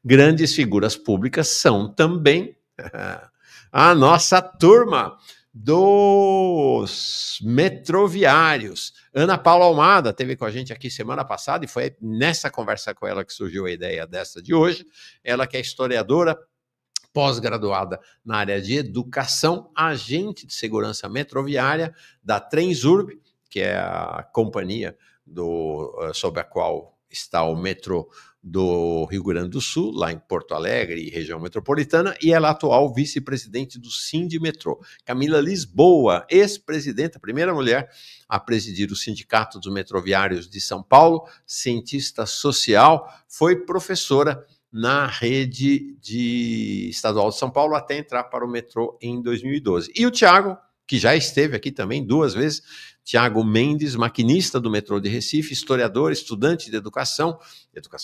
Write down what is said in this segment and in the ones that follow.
grandes figuras públicas são também a nossa turma dos metroviários. Ana Paula Almada esteve com a gente aqui semana passada e foi nessa conversa com ela que surgiu a ideia dessa de hoje. Ela que é historiadora, pós-graduada na área de educação, agente de segurança metroviária da Transurb, que é a companhia sob a qual está o metrô do Rio Grande do Sul, lá em Porto Alegre e região metropolitana, e ela é atual vice-presidente do Sindimetrô. Camila Lisboa, ex-presidenta, primeira mulher a presidir o Sindicato dos Metroviários de São Paulo, cientista social, foi professora na rede estadual de São Paulo até entrar para o metrô em 2012. E o Tiago, que já esteve aqui também 2 vezes, Tiago Mendes, maquinista do metrô de Recife, historiador, estudante de educação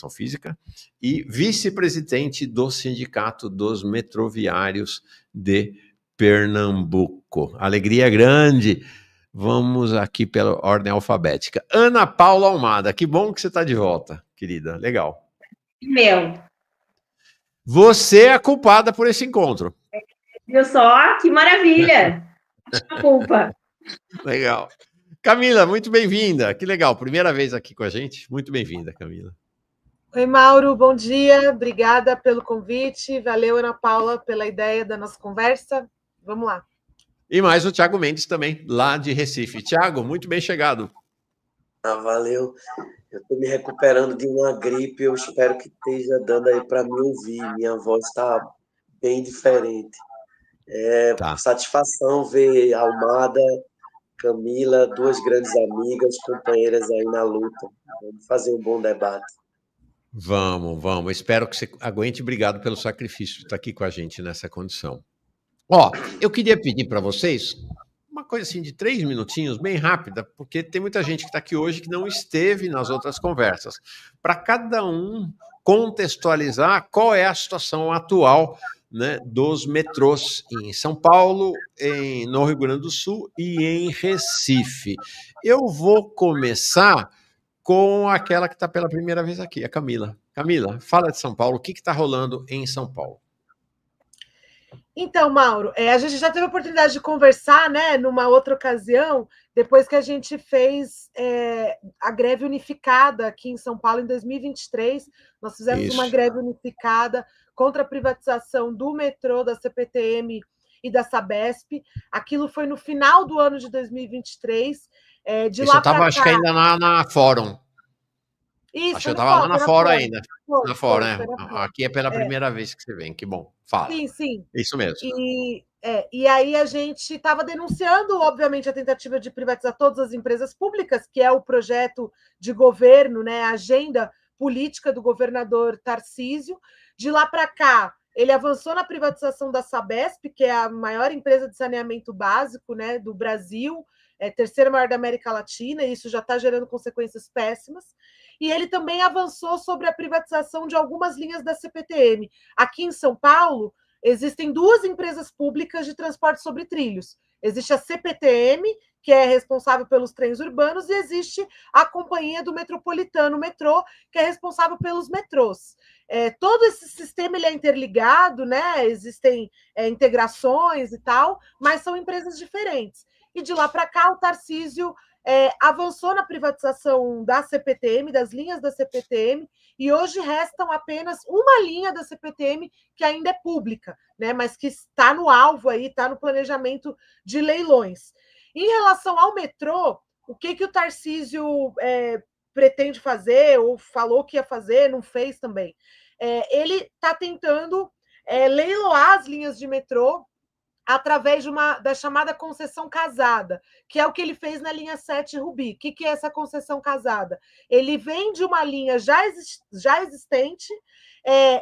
física, e vice-presidente do Sindicato dos Metroviários de Pernambuco. Alegria grande. Vamos aqui pela ordem alfabética. Ana Paula Almada, que bom que você está de volta, querida. Legal. Meu. Você é a culpada por esse encontro. Viu só? Que maravilha! Desculpa. Legal. Camila, muito bem-vinda. Que legal. Primeira vez aqui com a gente. Muito bem-vinda, Camila. Oi, Mauro. Bom dia. Obrigada pelo convite. Valeu, Ana Paula, pela ideia da nossa conversa. Vamos lá. E mais o Tiago Mendes também, lá de Recife. Tiago, muito bem chegado. Valeu. Eu estou me recuperando de uma gripe. Eu espero que esteja dando aí para me ouvir. Minha voz está bem diferente. Satisfação ver Almada, Camila, 2 grandes amigas, companheiras aí na luta. Vamos fazer um bom debate. Vamos. Espero que você aguente. Obrigado pelo sacrifício de estar aqui com a gente nessa condição. Eu queria pedir para vocês uma coisa assim de 3 minutinhos, bem rápida, porque tem muita gente que está aqui hoje que não esteve nas outras conversas. Para cada um contextualizar qual é a situação atual, né, dos metrôs em São Paulo, no Rio Grande do Sul e em Recife. Eu vou começar com aquela que está pela primeira vez aqui, a Camila. Camila, fala de São Paulo, o que está rolando em São Paulo? Então, Mauro, a gente já teve a oportunidade de conversar, né, numa outra ocasião, depois que a gente fez a greve unificada aqui em São Paulo em 2023. Nós fizemos uma greve unificada contra a privatização do metrô, da CPTM e da Sabesp. Aquilo foi no final do ano de 2023. Isso eu estava, acho que ainda na Fórum. Isso, acho que eu estava lá na Fórum ainda. Na Fórum, né? Aqui é pela primeira vez que você vem, que bom. Fala. Sim. Isso mesmo. E aí a gente estava denunciando, obviamente, a tentativa de privatizar todas as empresas públicas, que é o projeto de governo, né, a agenda política do governador Tarcísio. De lá para cá, ele avançou na privatização da Sabesp, que é a maior empresa de saneamento básico, né, do Brasil, terceira maior da América Latina, e isso já está gerando consequências péssimas. E ele também avançou sobre a privatização de algumas linhas da CPTM. Aqui em São Paulo, existem 2 empresas públicas de transporte sobre trilhos. Existe a CPTM, que é responsável pelos trens urbanos, e existe a Companhia do Metropolitano, Metrô, que é responsável pelos metrôs. Todo esse sistema ele é interligado, né? Existem integrações e tal, mas são empresas diferentes. E de lá para cá, o Tarcísio avançou na privatização da CPTM, das linhas da CPTM, e hoje restam apenas uma linha da CPTM que ainda é pública, né, mas que está no alvo aí, está no planejamento de leilões. Em relação ao metrô, o que o Tarcísio pretende fazer, ou falou que ia fazer, não fez também? Ele está tentando leiloar as linhas de metrô através da chamada concessão casada, que é o que ele fez na linha 7 Rubi. O que é essa concessão casada? Ele vende uma linha já existente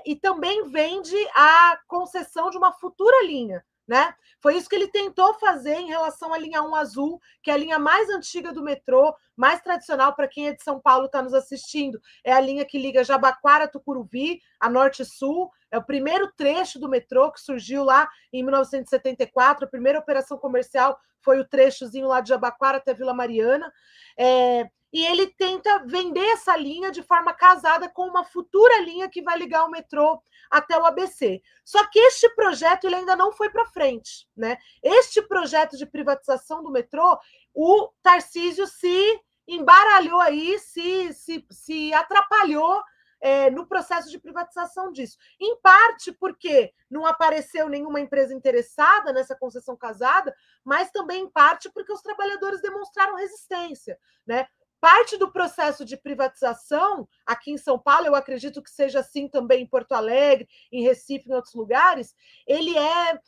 e também vende a concessão de uma futura linha, né? Foi isso que ele tentou fazer em relação à linha 1 azul, que é a linha mais antiga do metrô, mais tradicional. Para quem é de São Paulo está nos assistindo, é a linha que liga Jabaquara a Tucuruvi, a norte-sul. É o primeiro trecho do metrô que surgiu lá em 1974. A primeira operação comercial foi o trechozinho lá de Jabaquara até Vila Mariana. e ele tenta vender essa linha de forma casada com uma futura linha que vai ligar o metrô até o ABC. Só que este projeto ele ainda não foi para frente, né? Este projeto de privatização do metrô, o Tarcísio se embaralhou aí, se atrapalhou no processo de privatização disso. Em parte porque não apareceu nenhuma empresa interessada nessa concessão casada, mas também em parte porque os trabalhadores demonstraram resistência, né? Parte do processo de privatização aqui em São Paulo, eu acredito que seja assim também em Porto Alegre, em Recife, em outros lugares, ele é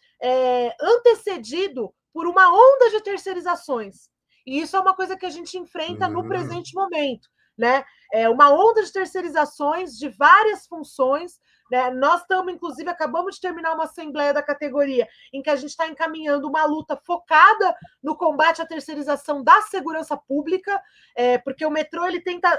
antecedido por uma onda de terceirizações. E isso é uma coisa que a gente enfrenta no presente momento, né? É uma onda de terceirizações de várias funções, né? Nós estamos, inclusive, acabamos de terminar uma assembleia da categoria em que a gente está encaminhando uma luta focada no combate à terceirização da segurança pública, porque o metrô ele tenta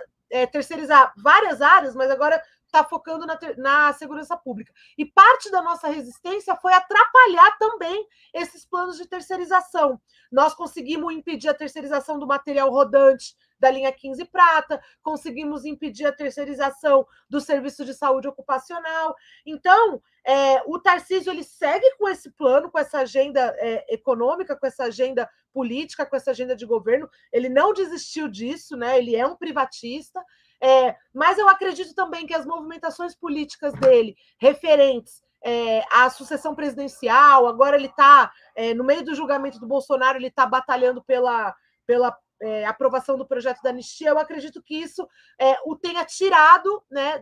terceirizar várias áreas, mas agora está focando na segurança pública. E parte da nossa resistência foi atrapalhar também esses planos de terceirização. Nós conseguimos impedir a terceirização do material rodante da linha 15 Prata, conseguimos impedir a terceirização do serviço de saúde ocupacional. Então, o Tarcísio ele segue com esse plano, com essa agenda econômica, com essa agenda política, com essa agenda de governo. Ele não desistiu disso, né? Ele é um privatista. Mas eu acredito também que as movimentações políticas dele, referentes à sucessão presidencial, agora ele está, no meio do julgamento do Bolsonaro, ele está batalhando pela aprovação do projeto da anistia, eu acredito que isso o tenha tirado, né,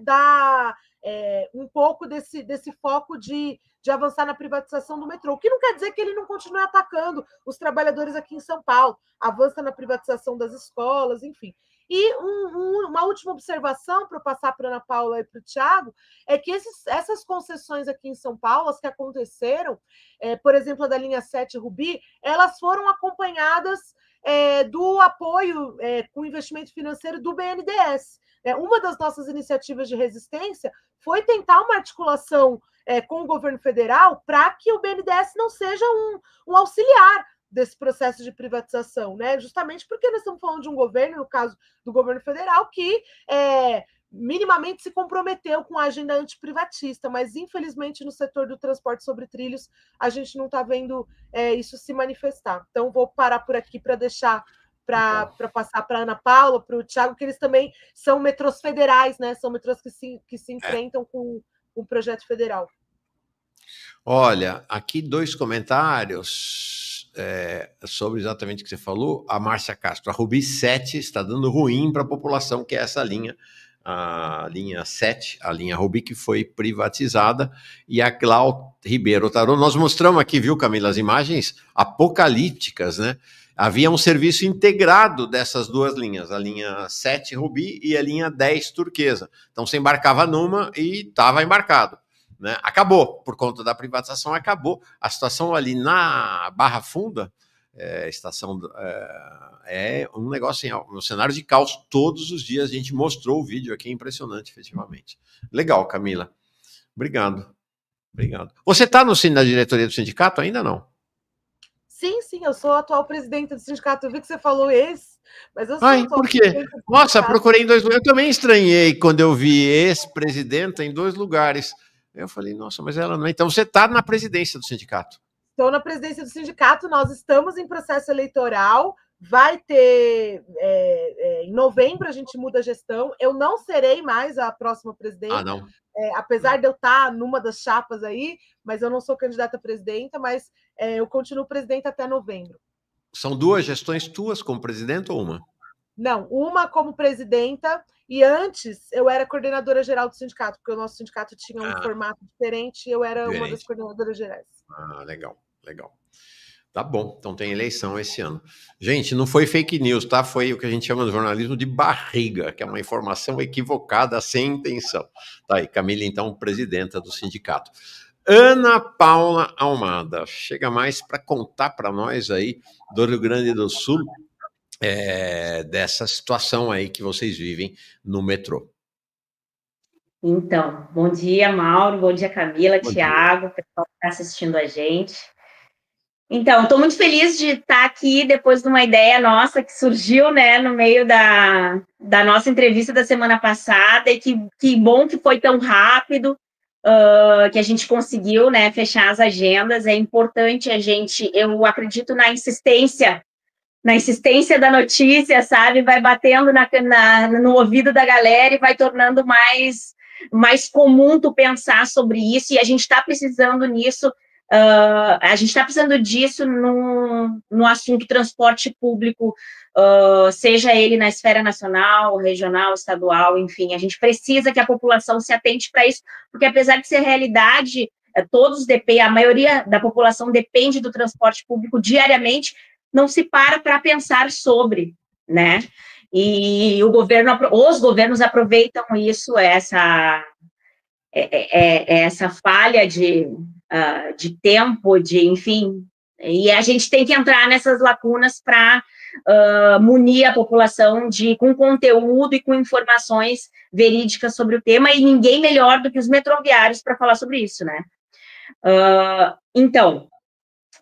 um pouco desse foco de avançar na privatização do metrô, o que não quer dizer que ele não continue atacando os trabalhadores aqui em São Paulo, avança na privatização das escolas, enfim. E uma última observação para eu passar para a Ana Paula e para o Thiago, é que essas concessões aqui em São Paulo, as que aconteceram, por exemplo, a da linha 7 Rubi, elas foram acompanhadas do apoio com investimento financeiro do BNDES. Uma das nossas iniciativas de resistência foi tentar uma articulação com o governo federal para que o BNDES não seja um auxiliar desse processo de privatização, né? Justamente porque nós estamos falando de um governo, no caso do governo federal, que minimamente se comprometeu com a agenda antiprivatista, mas infelizmente no setor do transporte sobre trilhos a gente não está vendo isso se manifestar. Então vou parar por aqui para deixar para passar para a Ana Paula, para o Thiago, que eles também são metrôs federais, né? São metrôs que se enfrentam com o projeto federal. Olha, aqui 2 comentários sobre exatamente o que você falou. A Márcia Castro, a Rubi 7 está dando ruim para a população, que é essa linha, a linha 7, a linha Rubi, que foi privatizada. E a Clau Ribeiro Tarô, nós mostramos aqui, viu, Camila, as imagens apocalípticas, né? Havia um serviço integrado dessas 2 linhas, a linha 7 Rubi e a linha 10 Turquesa. Então você embarcava numa e estava embarcado, né? Acabou, por conta da privatização, acabou. A situação ali na Barra Funda, é um negócio assim, um cenário de caos todos os dias. A gente mostrou o vídeo aqui, impressionante, efetivamente. Legal, Camila. Obrigado. Você está na diretoria do sindicato ainda não? Sim, eu sou a atual presidenta do sindicato. Eu vi que você falou mas eu sou Ai, por quê? Nossa, procurei em 2 lugares. Eu também estranhei quando eu vi ex-presidenta em 2 lugares. Eu falei, nossa, mas ela não é. Então você está na presidência do sindicato? Estou na presidência do sindicato, nós estamos em processo eleitoral, vai ter, em novembro a gente muda a gestão, eu não serei mais a próxima presidenta, não. Apesar de eu estar numa das chapas aí, mas eu não sou candidata a presidenta, mas eu continuo presidenta até novembro. São 2 gestões tuas como presidenta ou uma? Não, uma como presidenta, e antes eu era coordenadora geral do sindicato, porque o nosso sindicato tinha um formato diferente e eu era uma das coordenadoras gerais. Legal. Tá bom, então tem eleição esse ano. Gente, não foi fake news, tá? Foi o que a gente chama de jornalismo de barriga, que é uma informação equivocada sem intenção. Tá aí, Camila, então, presidenta do sindicato. Ana Paula Almada, chega mais para contar para nós aí do Rio Grande do Sul, dessa situação aí que vocês vivem no metrô. Então, bom dia, Mauro, bom dia, Camila, Thiago, pessoal que está assistindo a gente. Então, estou muito feliz de estar aqui depois de uma ideia nossa que surgiu, né, no meio da nossa entrevista da semana passada, e que bom que foi tão rápido, que a gente conseguiu, né, fechar as agendas. É importante eu acredito na insistência da notícia, sabe, vai batendo no ouvido da galera e vai tornando mais comum tu pensar sobre isso, e a gente está precisando nisso. A gente está precisando disso no assunto transporte público, seja ele na esfera nacional, regional, estadual, enfim, a gente precisa que a população se atente para isso, porque apesar de ser realidade, a maioria da população depende do transporte público diariamente, não se para pensar sobre, né? E os governos aproveitam isso, essa falha de tempo, enfim, e a gente tem que entrar nessas lacunas para munir a população com conteúdo e com informações verídicas sobre o tema, e ninguém melhor do que os metroviários para falar sobre isso, né? Então,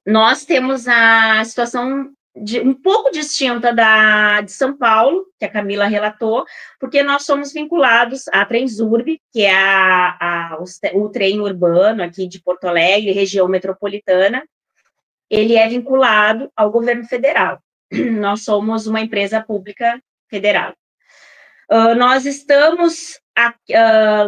nós temos a situação um pouco distinta de São Paulo, que a Camila relatou, porque nós somos vinculados à Transurb, que é o trem urbano aqui de Porto Alegre, região metropolitana. Ele é vinculado ao governo federal. Nós somos uma empresa pública federal. Nós estamos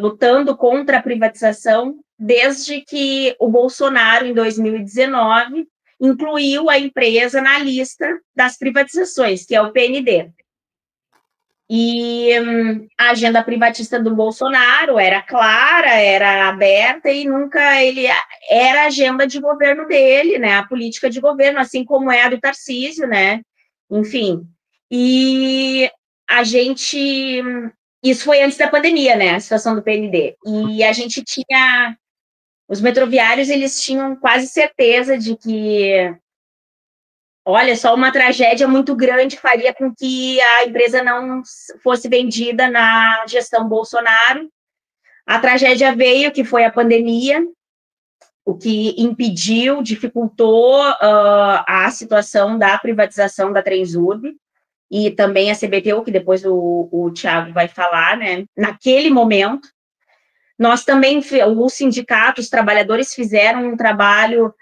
lutando contra a privatização desde que o Bolsonaro, em 2019, incluiu a empresa na lista das privatizações, que é o PND. E a agenda privatista do Bolsonaro era clara, era aberta, e nunca era a agenda de governo dele, né, a política de governo, assim como é a do Tarcísio, né, enfim. E isso foi antes da pandemia, né, a situação do PND, e a gente tinha, os metroviários, eles tinham quase certeza de que, olha, só uma tragédia muito grande faria com que a empresa não fosse vendida na gestão Bolsonaro. A tragédia veio, que foi a pandemia, o que impediu, dificultou a situação da privatização da Transurb, e também a CBTU, que depois o Thiago vai falar, né? Naquele momento, nós também, os sindicatos, os trabalhadores fizeram um trabalho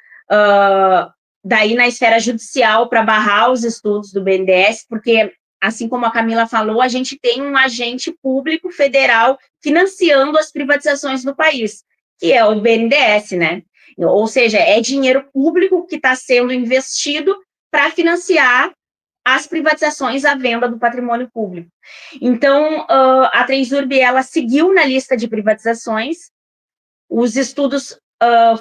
daí na esfera judicial para barrar os estudos do BNDES, porque, assim como a Camila falou, a gente tem um agente público federal financiando as privatizações no país, que é o BNDES, né? Ou seja, é dinheiro público que está sendo investido para financiar as privatizações, a venda do patrimônio público. Então, a Transurb, ela seguiu na lista de privatizações, os estudos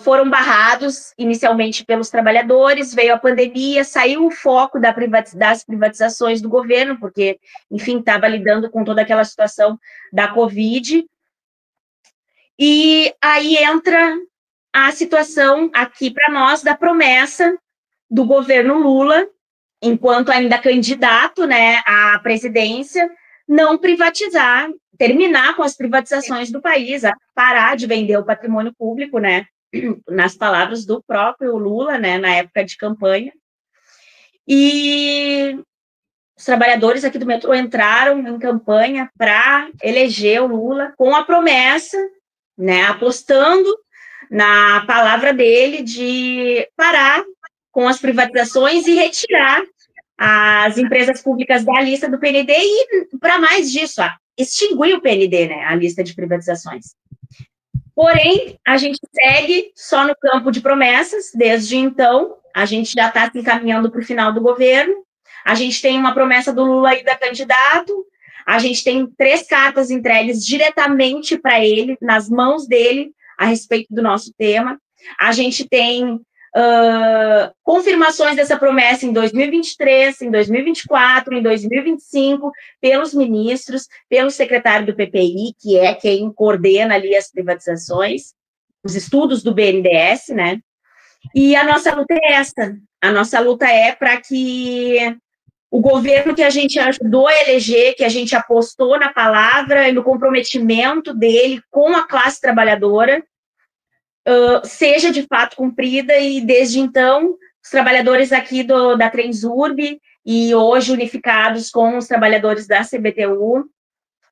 foram barrados inicialmente pelos trabalhadores, veio a pandemia, saiu o foco das privatizações do governo, porque, enfim, estava lidando com toda aquela situação da Covid, e aí entra a situação aqui para nós da promessa do governo Lula, enquanto ainda candidato, né, à presidência, não privatizar, terminar com as privatizações do país, parar de vender o patrimônio público, né, nas palavras do próprio Lula, né, na época de campanha. E os trabalhadores aqui do metrô entraram em campanha para eleger o Lula com a promessa, né, apostando na palavra dele de parar com as privatizações e retirar as empresas públicas da lista do PND e, para mais disso, extinguir o PND, né, a lista de privatizações. Porém, a gente segue só no campo de promessas, desde então, a gente já está se encaminhando para o final do governo, a gente tem uma promessa do Lula ainda candidato, a gente tem 3 cartas entregues diretamente para ele, nas mãos dele, a respeito do nosso tema, a gente tem confirmações dessa promessa em 2023, em 2024, em 2025, pelos ministros, pelo secretário do PPI, que é quem coordena ali as privatizações, os estudos do BNDES, né? E a nossa luta é essa. A nossa luta é para que o governo que a gente ajudou a eleger, que a gente apostou na palavra e no comprometimento dele com a classe trabalhadora, seja de fato cumprida, e desde então os trabalhadores aqui da Transurb, e hoje unificados com os trabalhadores da CBTU,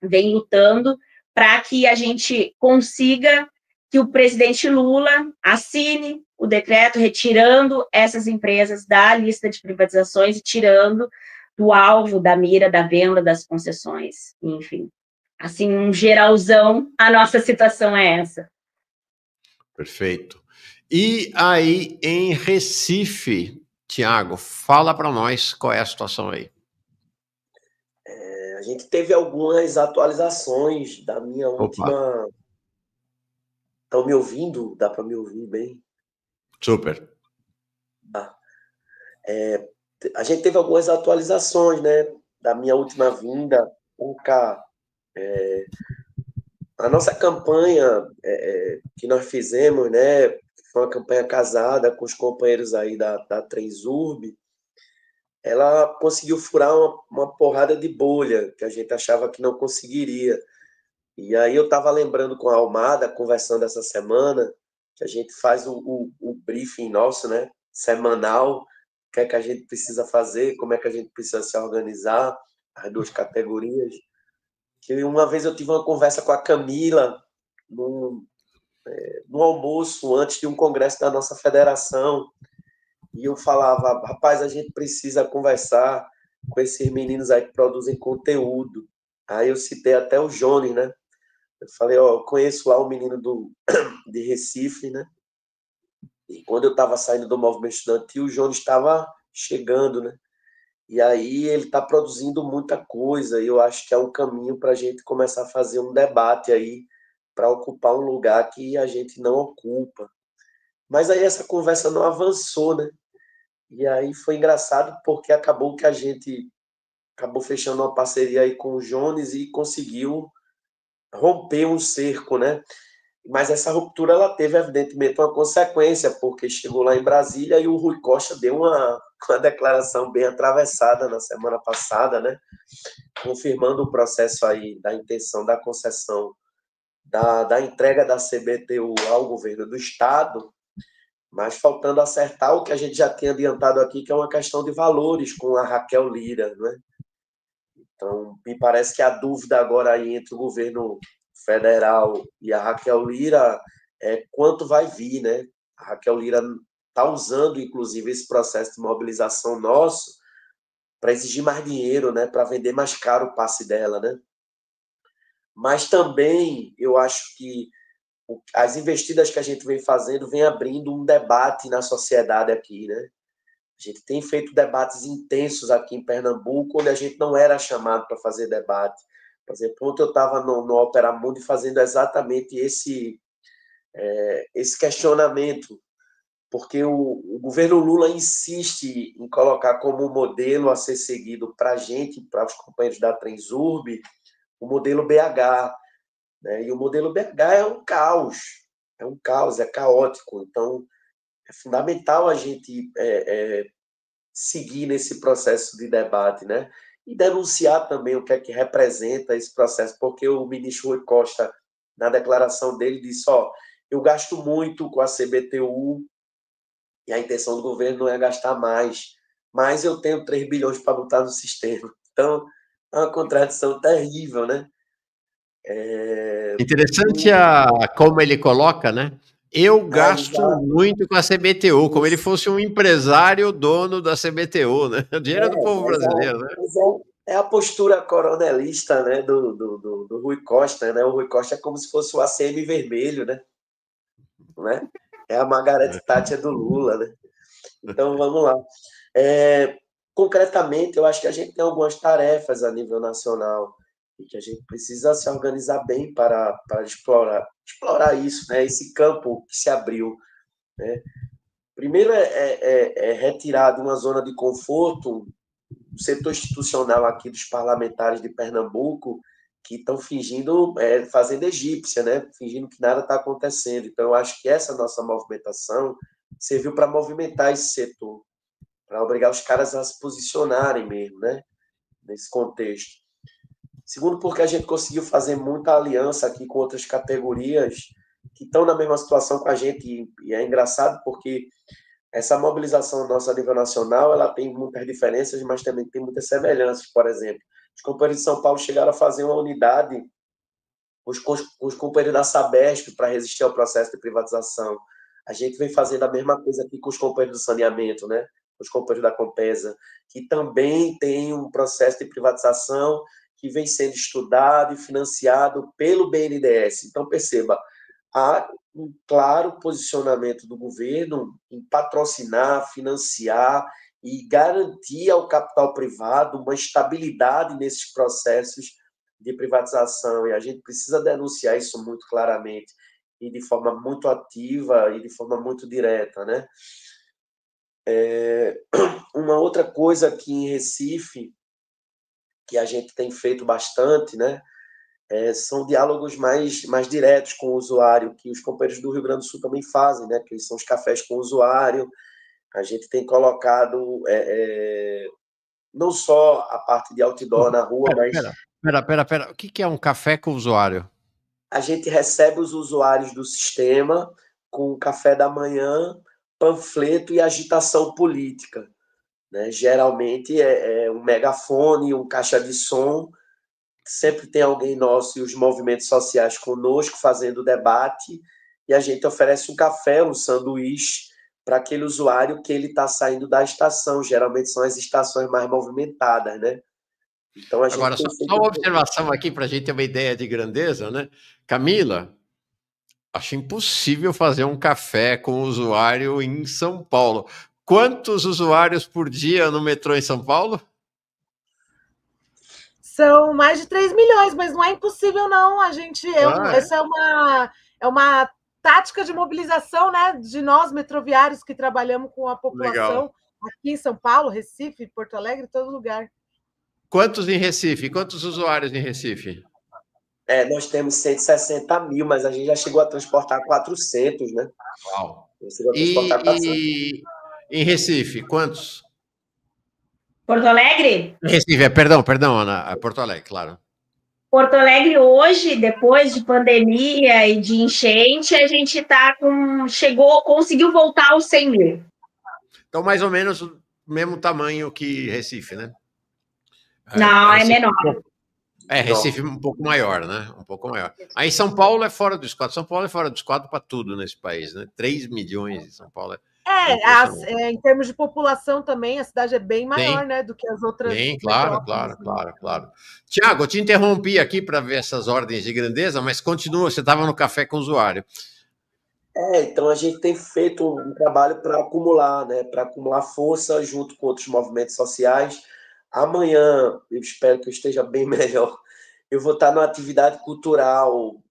vem lutando para que a gente consiga que o presidente Lula assine o decreto retirando essas empresas da lista de privatizações e tirando do alvo, da mira, da venda das concessões, enfim. Assim, um geralzão, a nossa situação é essa. Perfeito. E aí, em Recife, Tiago, fala para nós qual é a situação aí. A gente teve algumas atualizações da minha última... Estão me ouvindo? Dá para me ouvir bem? Super. A gente teve algumas atualizações, né, da minha última vinda por cá. A nossa campanha que nós fizemos, né, foi uma campanha casada com os companheiros aí da Transurb, ela conseguiu furar uma porrada de bolha que a gente achava que não conseguiria. E aí eu estava lembrando com a Almada, conversando essa semana, que a gente faz o briefing nosso, né, semanal, o que é que a gente precisa fazer, como é que a gente precisa se organizar, as duas categorias. Que uma vez eu tive uma conversa com a Camila no almoço antes de um congresso da nossa federação, e eu falava, rapaz, a gente precisa conversar com esses meninos aí que produzem conteúdo. Aí eu citei até o Johnny, né? Eu falei, ó, conheço lá o menino de Recife, né? E quando eu estava saindo do movimento estudantil, o Johnny estava chegando, né? E aí ele está produzindo muita coisa, e eu acho que é um caminho para a gente começar a fazer um debate aí, para ocupar um lugar que a gente não ocupa. Mas aí essa conversa não avançou, né? E aí foi engraçado, porque acabou que a gente acabou fechando uma parceria aí com o Jones e conseguiu romper um cerco, né? Mas essa ruptura, ela teve, evidentemente, uma consequência, porque chegou lá em Brasília e o Rui Costa deu uma declaração bem atravessada na semana passada, né? Confirmando o processo aí da intenção da concessão da entrega da CBTU ao governo do Estado, mas faltando acertar o que a gente já tinha adiantado aqui, que é uma questão de valores com a Raquel Lira, né? Então, me parece que a dúvida agora aí entre o governo federal e a Raquel Lira é quanto vai vir, né? A Raquel Lira está usando, inclusive, esse processo de mobilização nosso para exigir mais dinheiro, né? Para vender mais caro o passe dela, né? Mas também eu acho que as investidas que a gente vem fazendo vem abrindo um debate na sociedade aqui, né? A gente tem feito debates intensos aqui em Pernambuco, onde a gente não era chamado para fazer debate. Por exemplo, ontem eu estava no Opera Mundi fazendo exatamente esse questionamento, porque o governo Lula insiste em colocar como modelo a ser seguido para a gente, para os companheiros da Transurb, o modelo BH. Né? E o modelo BH é um caos, é caótico. Então, é fundamental a gente seguir nesse processo de debate, né? E denunciar também o que é que representa esse processo, porque o ministro Rui Costa, na declaração dele, disse, ó, eu gasto muito com a CBTU e a intenção do governo não é gastar mais, mas eu tenho 3 bilhões para botar no sistema. Então, é uma contradição terrível, né? Interessante como ele coloca, né? Eu gasto muito com a CBTU, como ele fosse um empresário dono da CBTU, né? O dinheiro do povo brasileiro, né? É a postura coronelista, né, do Rui Costa, né? O Rui Costa é como se fosse o ACM vermelho, né? É a Margaret Thatcher do Lula, né? Então, vamos lá. Concretamente, eu acho que a gente tem algumas tarefas a nível nacional e que a gente precisa se organizar bem para explorar isso, né? Esse campo que se abriu, né? Primeiro é retirar de uma zona de conforto o setor institucional aqui dos parlamentares de Pernambuco, que estão fingindo fazenda egípcia, né? Fingindo que nada está acontecendo. Então, eu acho que essa nossa movimentação serviu para movimentar esse setor, para obrigar os caras a se posicionarem mesmo, né? Nesse contexto. Segundo, porque a gente conseguiu fazer muita aliança aqui com outras categorias que estão na mesma situação com a gente, e é engraçado porque essa mobilização nossa a nível nacional, ela tem muitas diferenças, mas também tem muitas semelhanças. Por exemplo, os companheiros de São Paulo chegaram a fazer uma unidade, os companheiros da Sabesp, para resistir ao processo de privatização. A gente vem fazendo a mesma coisa aqui com os companheiros do saneamento, né? Os companheiros da Compesa, que também tem um processo de privatização que vem sendo estudado e financiado pelo BNDES. Então, perceba, há um claro posicionamento do governo em patrocinar, financiar e garantir ao capital privado uma estabilidade nesses processos de privatização. E a gente precisa denunciar isso muito claramente e de forma muito ativa e de forma muito direta, né? Uma outra coisa aqui em Recife, que a gente tem feito bastante, né? São diálogos mais diretos com o usuário, que os companheiros do Rio Grande do Sul também fazem, né? Que são os cafés com o usuário. A gente tem colocado não só a parte de outdoor na rua, mas... Pera. O que é um café com o usuário? A gente recebe os usuários do sistema com café da manhã, panfleto e agitação política, né? Geralmente é um megafone, um caixa de som. Sempre tem alguém nosso e os movimentos sociais conosco fazendo debate, e a gente oferece um café, um sanduíche para aquele usuário que ele está saindo da estação. Geralmente são as estações mais movimentadas, né? Então, a gente agora, só uma observação aqui para a gente ter uma ideia de grandeza, né? Camila, acho impossível fazer um café com usuário em São Paulo. Quantos usuários por dia no metrô em São Paulo? São mais de 3 milhões, mas não é impossível, não. A gente. Essa é uma tática de mobilização, né? De nós, metroviários, que trabalhamos com a população. Legal. Aqui em São Paulo, Recife, Porto Alegre, todo lugar. Quantos em Recife? Quantos usuários em Recife? Nós temos 160 mil, mas a gente já chegou a transportar 400, né? Uau! E em Recife, quantos? Porto Alegre? Recife, perdão, Ana, Porto Alegre, claro. Porto Alegre hoje, depois de pandemia e de enchente, a gente tá conseguiu voltar aos 100 mil. Então, mais ou menos o mesmo tamanho que Recife, né? Não, é menor. Recife um pouco maior, né? Um pouco maior. Aí São Paulo é fora do esquadro. São Paulo é fora do esquadro para tudo nesse país, né? 3 milhões de São Paulo. Em termos de população também, a cidade é bem maior, né, do que as outras. Sim, claro. Tiago, eu te interrompi aqui para ver essas ordens de grandeza, mas continua, você estava no café com o usuário. Então a gente tem feito um trabalho para acumular, né, para acumular força junto com outros movimentos sociais. Amanhã, eu espero que eu esteja bem melhor, eu vou estar numa atividade cultural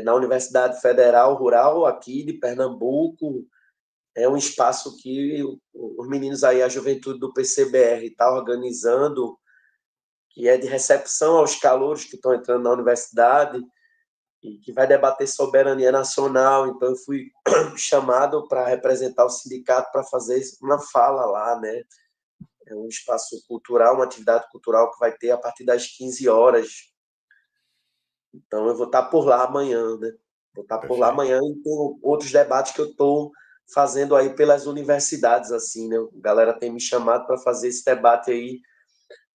na Universidade Federal Rural aqui de Pernambuco. É um espaço que os meninos aí, a juventude do PCBR, está organizando, que é de recepção aos calouros que estão entrando na universidade e que vai debater soberania nacional. Então, eu fui chamado para representar o sindicato para fazer uma fala lá, né? É um espaço cultural, uma atividade cultural que vai ter a partir das 15 horas. Então, eu vou estar por lá amanhã, né? Vou estar por lá amanhã e tem outros debates que eu estou fazendo aí pelas universidades, assim, né? A galera tem me chamado para fazer esse debate aí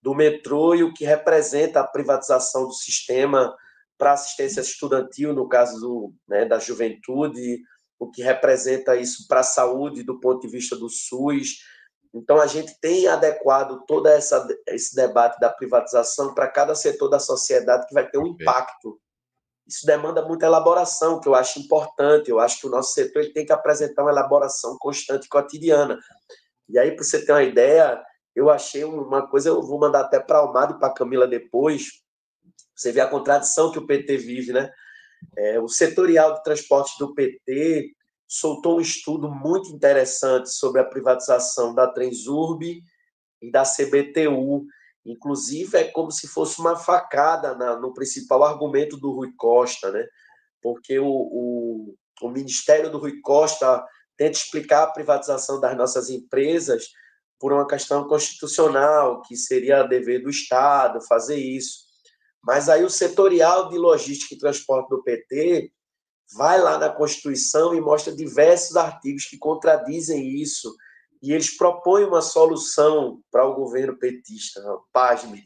do metrô e o que representa a privatização do sistema para assistência estudantil, no caso da juventude, o que representa isso para a saúde do ponto de vista do SUS. Então, a gente tem adequado todo esse debate da privatização para cada setor da sociedade que vai ter um impacto. Isso demanda muita elaboração, que eu acho importante. Eu acho que o nosso setor ele tem que apresentar uma elaboração constante e cotidiana. E aí, para você ter uma ideia, eu achei uma coisa, eu vou mandar até para a Almada e para a Camila depois, você vê a contradição que o PT vive, né? O setorial de transporte do PT soltou um estudo muito interessante sobre a privatização da Transurb e da CBTU. Inclusive, é como se fosse uma facada no principal argumento do Rui Costa, né? Porque o Ministério do Rui Costa tenta explicar a privatização das nossas empresas por uma questão constitucional, que seria dever do Estado fazer isso. Mas aí o setorial de logística e transporte do PT vai lá na Constituição e mostra diversos artigos que contradizem isso, e eles propõem uma solução para o governo petista. Pasme,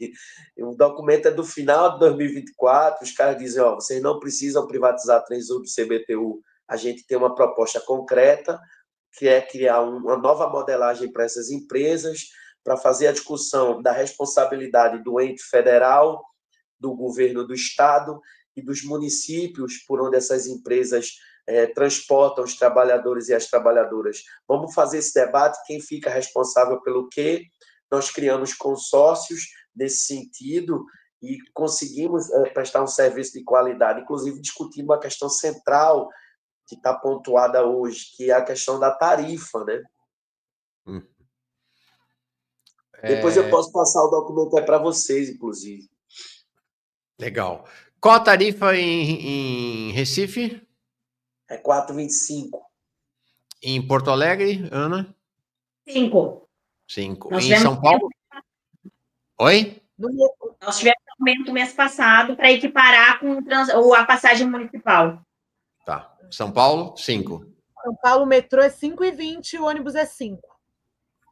o documento é do final de 2024, os caras dizem, ó, vocês não precisam privatizar a Transurb CBTU, a gente tem uma proposta concreta, que é criar uma nova modelagem para essas empresas, para fazer a discussão da responsabilidade do ente federal, do governo do estado e dos municípios por onde essas empresas transportam os trabalhadores e as trabalhadoras. Vamos fazer esse debate, quem fica responsável pelo quê? Nós criamos consórcios nesse sentido e conseguimos prestar um serviço de qualidade, inclusive discutindo uma questão central que está pontuada hoje, que é a questão da tarifa, né? Depois eu posso passar o documento para vocês, inclusive. Legal. Qual a tarifa em Recife? É 4,25. Em Porto Alegre, Ana? 5. 5. Em São Paulo? Oi? Nós tivemos aumento mês passado para equiparar com a passagem municipal. Tá. São Paulo, 5. São Paulo, o metrô é 5,20 e o ônibus é 5.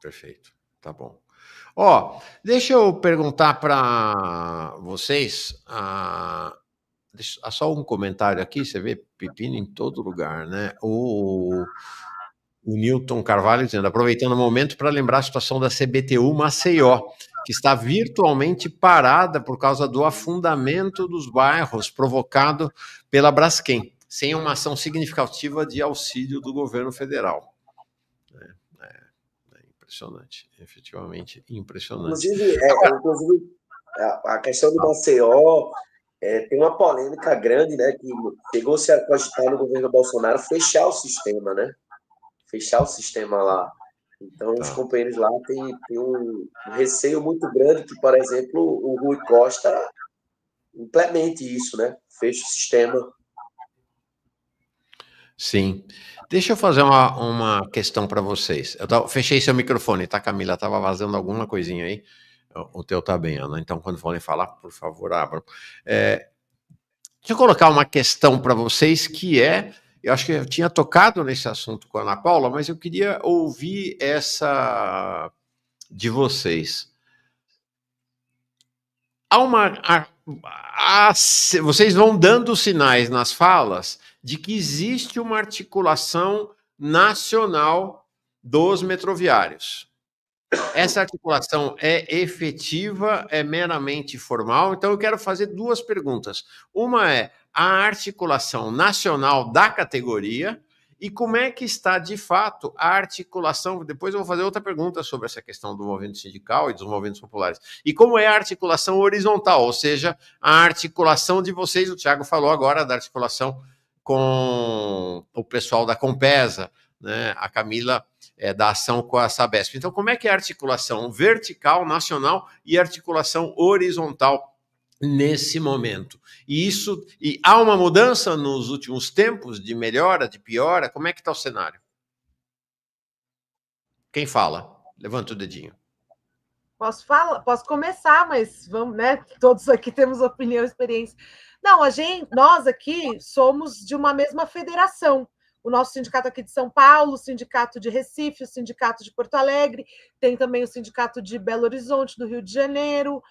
Perfeito. Tá bom. Ó, deixa eu perguntar para vocês. Só um comentário aqui, você vê pepino em todo lugar, né? O Newton Carvalho dizendo, aproveitando o momento para lembrar a situação da CBTU Maceió, que está virtualmente parada por causa do afundamento dos bairros provocado pela Braskem, sem uma ação significativa de auxílio do governo federal. É impressionante, efetivamente impressionante. Inclusive, a questão do Maceió tem uma polêmica grande, né, que chegou-se a cogitar no governo Bolsonaro fechar o sistema, né? Fechar o sistema lá. Então, os companheiros lá têm um receio muito grande que, por exemplo, o Rui Costa implemente isso, né? Feche o sistema. Sim. Deixa eu fazer uma questão para vocês. Eu fechei seu microfone, tá, Camila? Estava vazando alguma coisinha aí. O teu tá bem, Ana. Então, quando forem falar, por favor, abram. Deixa eu colocar uma questão para vocês que eu acho que eu tinha tocado nesse assunto com a Ana Paula, mas eu queria ouvir essa de vocês. Vocês vão dando sinais nas falas de que existe uma articulação nacional dos metroviários. Essa articulação é efetiva, é meramente formal? Então, eu quero fazer duas perguntas. Uma é a articulação nacional da categoria e como é que está, de fato, a articulação... Depois eu vou fazer outra pergunta sobre essa questão do movimento sindical e dos movimentos populares. E como é a articulação horizontal, ou seja, a articulação de vocês, o Thiago falou agora da articulação com o pessoal da Compesa, né? A Camila da ação com a Sabesp. Então, como é que é a articulação vertical, nacional e articulação horizontal nesse momento? E há uma mudança nos últimos tempos de melhora, de piora? Como é que está o cenário? Quem fala? Levanta o dedinho. Posso começar, mas vamos, né? Todos aqui temos opinião e experiência. Não, nós aqui somos de uma mesma federação. O nosso sindicato aqui de São Paulo, o sindicato de Recife, o sindicato de Porto Alegre, tem também o sindicato de Belo Horizonte, do Rio de Janeiro,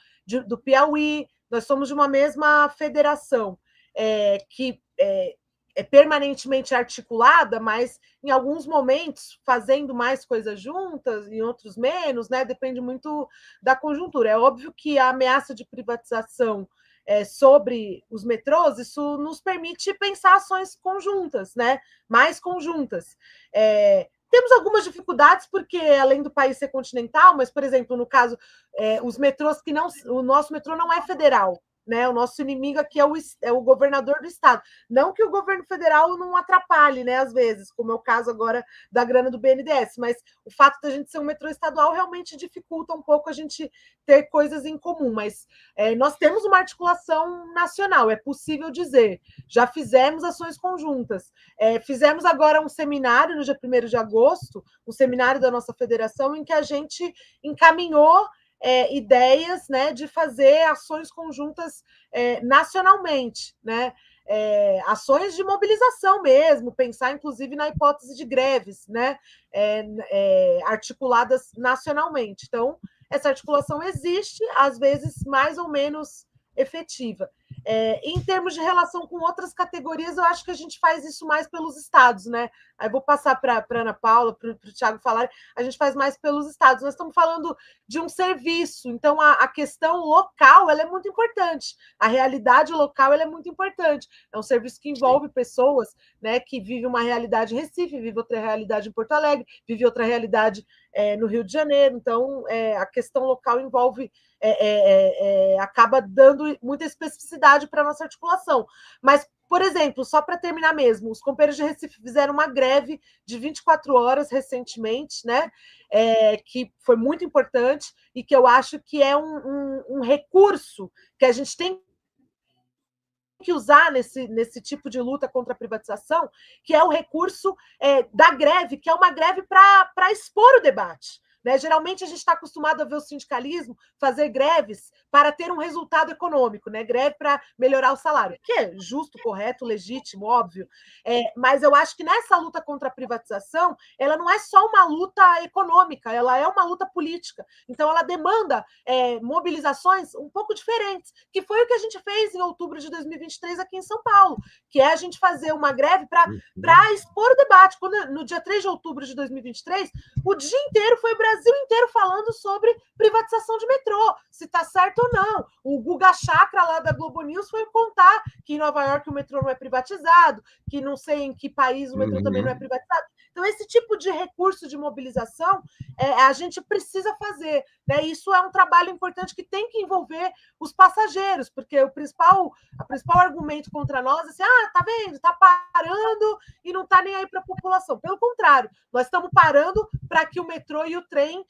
do Piauí. Nós somos de uma mesma federação, que é permanentemente articulada, mas em alguns momentos fazendo mais coisas juntas, em outros menos, né? Depende muito da conjuntura. É óbvio que a ameaça de privatização sobre os metrôs, isso nos permite pensar ações conjuntas, né? Mais conjuntas. Temos algumas dificuldades, porque além do país ser continental, mas, por exemplo, no caso, os metrôs que não... O nosso metrô não é federal, né? O nosso inimigo aqui é o governador do estado. Não que o governo federal não atrapalhe, né? Às vezes, como é o caso agora da grana do BNDES, mas o fato de a gente ser um metrô estadual realmente dificulta um pouco a gente ter coisas em comum. Mas nós temos uma articulação nacional, é possível dizer. Já fizemos ações conjuntas. Fizemos agora um seminário no dia 1º de agosto, um seminário da nossa federação, em que a gente encaminhou ideias, né, de fazer ações conjuntas nacionalmente, né? ações de mobilização mesmo, pensar inclusive na hipótese de greves, né, articuladas nacionalmente. Então, essa articulação existe, às vezes mais ou menos efetiva. Em termos de relação com outras categorias, eu acho que a gente faz isso mais pelos estados, né? Aí vou passar para a Ana Paula, para o Thiago falar, a gente faz mais pelos estados. Nós estamos falando de um serviço, então a questão local ela é muito importante, a realidade local ela é muito importante. É um serviço que envolve pessoas, né, que vivem uma realidade em Recife, vive outra realidade em Porto Alegre, vive outra realidade no Rio de Janeiro. Então, a questão local envolve acaba dando muita especificidade para a nossa articulação. Mas, por exemplo, só para terminar mesmo, os companheiros de Recife fizeram uma greve de 24 horas recentemente, né? Que foi muito importante e que eu acho que é um recurso que a gente tem que usar nesse tipo de luta contra a privatização, que é o recurso da greve, que é uma greve para expor o debate. Né? Geralmente a gente está acostumado a ver o sindicalismo fazer greves para ter um resultado econômico, né? Greve para melhorar o salário, que é justo, correto, legítimo, óbvio. Mas eu acho que nessa luta contra a privatização, ela não é só uma luta econômica, ela é uma luta política. Então ela demanda mobilizações um pouco diferentes, que foi o que a gente fez em outubro de 2023 aqui em São Paulo, que é a gente fazer uma greve para expor o debate. No dia 3 de outubro de 2023, o dia inteiro foi o Brasil inteiro falando sobre privatização de metrô, se está certo ou não. O Guga Chakra lá da Globo News foi contar que em Nova York o metrô não é privatizado, que não sei em que país o metrô também não é privatizado. Então, esse tipo de recurso de mobilização a gente precisa fazer. Né? Isso é um trabalho importante que tem que envolver os passageiros, porque o principal argumento contra nós é assim, tá vendo, está parando e não está nem aí para a população. Pelo contrário, nós estamos parando para que o metrô e o trem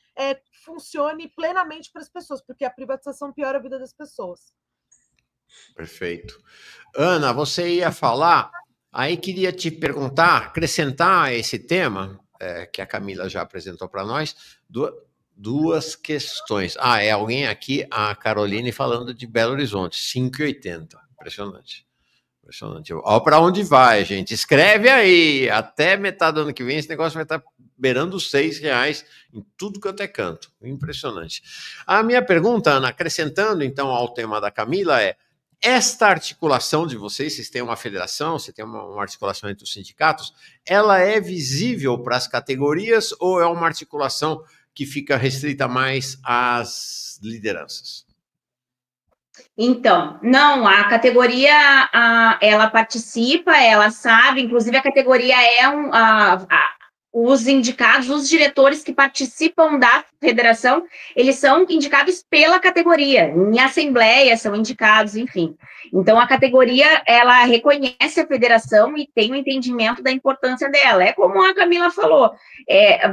funcione plenamente para as pessoas, porque a privatização piora a vida das pessoas. Perfeito. Ana, você ia falar, aí queria te perguntar, acrescentar a esse tema, que a Camila já apresentou para nós, duas questões. É alguém aqui, a Caroline, falando de Belo Horizonte, 5,80. Impressionante. Impressionante. Olha para onde vai, gente. Escreve aí. Até metade do ano que vem, esse negócio vai estar beirando os R$6 em tudo quanto é canto. Impressionante. A minha pergunta, Ana, acrescentando então ao tema da Camila, esta articulação de vocês têm uma federação, você tem uma articulação entre os sindicatos, ela é visível para as categorias ou é uma articulação que fica restrita mais às lideranças? Então, não, a categoria, ela participa, ela sabe, inclusive a categoria os indicados, os diretores que participam da federação, eles são indicados pela categoria, em assembleia são indicados, enfim. Então, a categoria, ela reconhece a federação e tem o entendimento da importância dela. É como a Camila falou,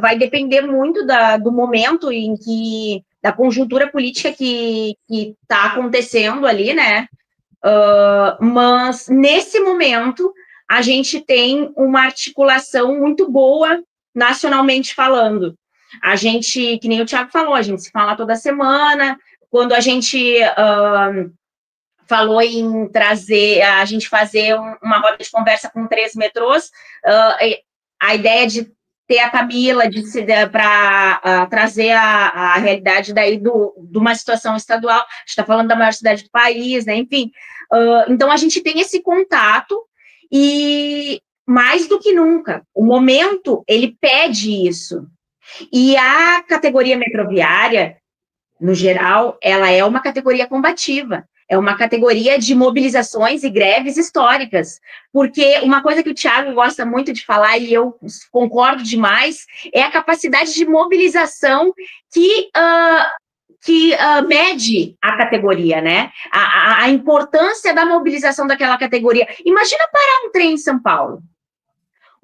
vai depender muito do momento em que, da conjuntura política que está acontecendo ali, né? Mas, nesse momento, a gente tem uma articulação muito boa, nacionalmente falando. A gente, que nem o Thiago falou, a gente se fala toda semana. Quando a gente falou em a gente fazer uma roda de conversa com 3 metrôs, a ideia de ter a Camila para trazer a realidade daí de uma situação estadual, a gente está falando da maior cidade do país, né? Enfim, então a gente tem esse contato e mais do que nunca, o momento, ele pede isso. E a categoria metroviária, no geral, ela é uma categoria combativa, é uma categoria de mobilizações e greves históricas, porque uma coisa que o Thiago gosta muito de falar, e eu concordo demais, é a capacidade de mobilização que mede a categoria, né? A importância da mobilização daquela categoria. Imagina parar um trem em São Paulo.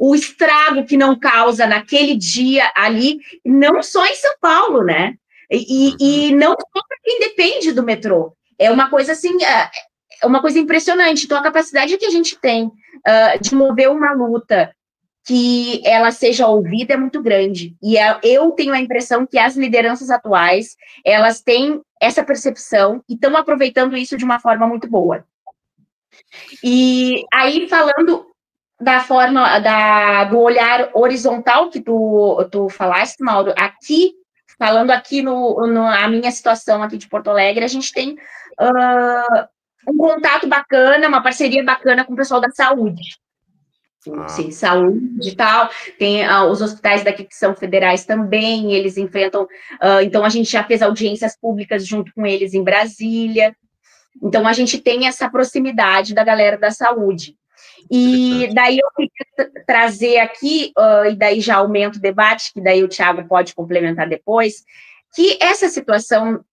O estrago que não causa naquele dia ali, não só em São Paulo, né? E não só para quem depende do metrô. É uma coisa assim, é uma coisa impressionante. Então, a capacidade que a gente tem de mover uma luta que ela seja ouvida é muito grande. E eu tenho a impressão que as lideranças atuais, elas têm essa percepção e estão aproveitando isso de uma forma muito boa. E aí, falando da forma do olhar horizontal que tu falaste, Mauro, aqui, falando aqui na minha situação aqui de Porto Alegre, a gente tem um contato bacana, uma parceria bacana com o pessoal da saúde. Sim, saúde e tal, tem os hospitais daqui que são federais também, eles enfrentam, então a gente já fez audiências públicas junto com eles em Brasília, então a gente tem essa proximidade da galera da saúde. E daí eu queria trazer aqui, e daí já aumenta o debate, que daí o Thiago pode complementar depois, que essa situação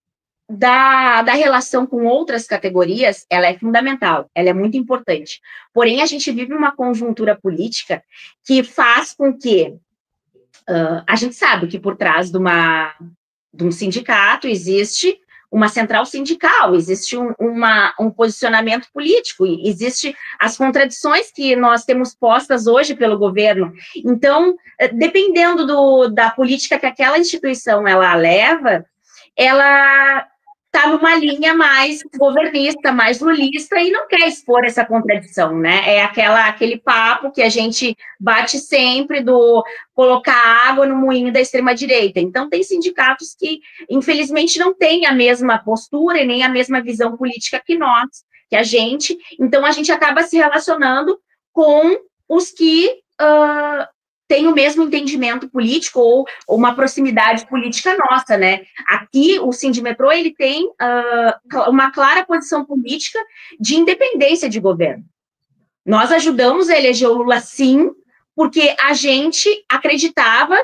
da relação com outras categorias, ela é fundamental, ela é muito importante. Porém, a gente vive uma conjuntura política que faz com que a gente sabe que por trás de um sindicato existe uma central sindical, existe um posicionamento político, existe as contradições que nós temos postas hoje pelo governo. Então, dependendo da política que aquela instituição ela leva, ela está numa linha mais governista, mais lulista, e não quer expor essa contradição, né? É aquele papo que a gente bate sempre do colocar água no moinho da extrema-direita. Então, tem sindicatos que, infelizmente, não têm a mesma postura e nem a mesma visão política que nós, que a gente. Então, a gente acaba se relacionando com os que tem o mesmo entendimento político ou uma proximidade política nossa, né? Aqui, o Sindimetrô, ele tem uma clara posição política de independência de governo. Nós ajudamos a eleger o Lula, sim, porque a gente acreditava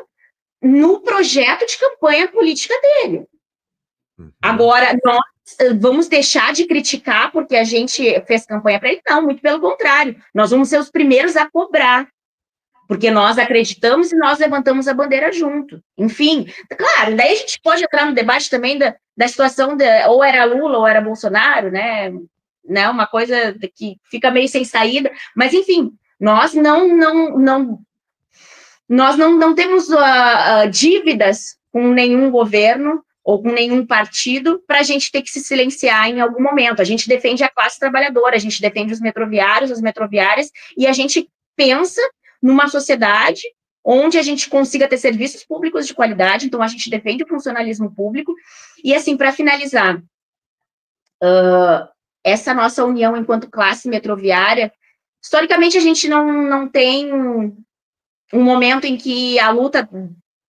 no projeto de campanha política dele. Agora, nós vamos deixar de criticar porque a gente fez campanha para ele? Não, muito pelo contrário. Nós vamos ser os primeiros a cobrar, porque nós acreditamos e nós levantamos a bandeira junto. Enfim, claro, daí a gente pode entrar no debate também da situação ou era Lula ou era Bolsonaro, né? Uma coisa que fica meio sem saída, mas enfim, nós não temos dívidas com nenhum governo ou com nenhum partido para a gente ter que se silenciar em algum momento. A gente defende a classe trabalhadora, a gente defende os metroviários, as metroviárias, e a gente pensa numa sociedade onde a gente consiga ter serviços públicos de qualidade, então a gente defende o funcionalismo público. E, assim, para finalizar, essa nossa união enquanto classe metroviária, historicamente a gente não tem um momento em que a luta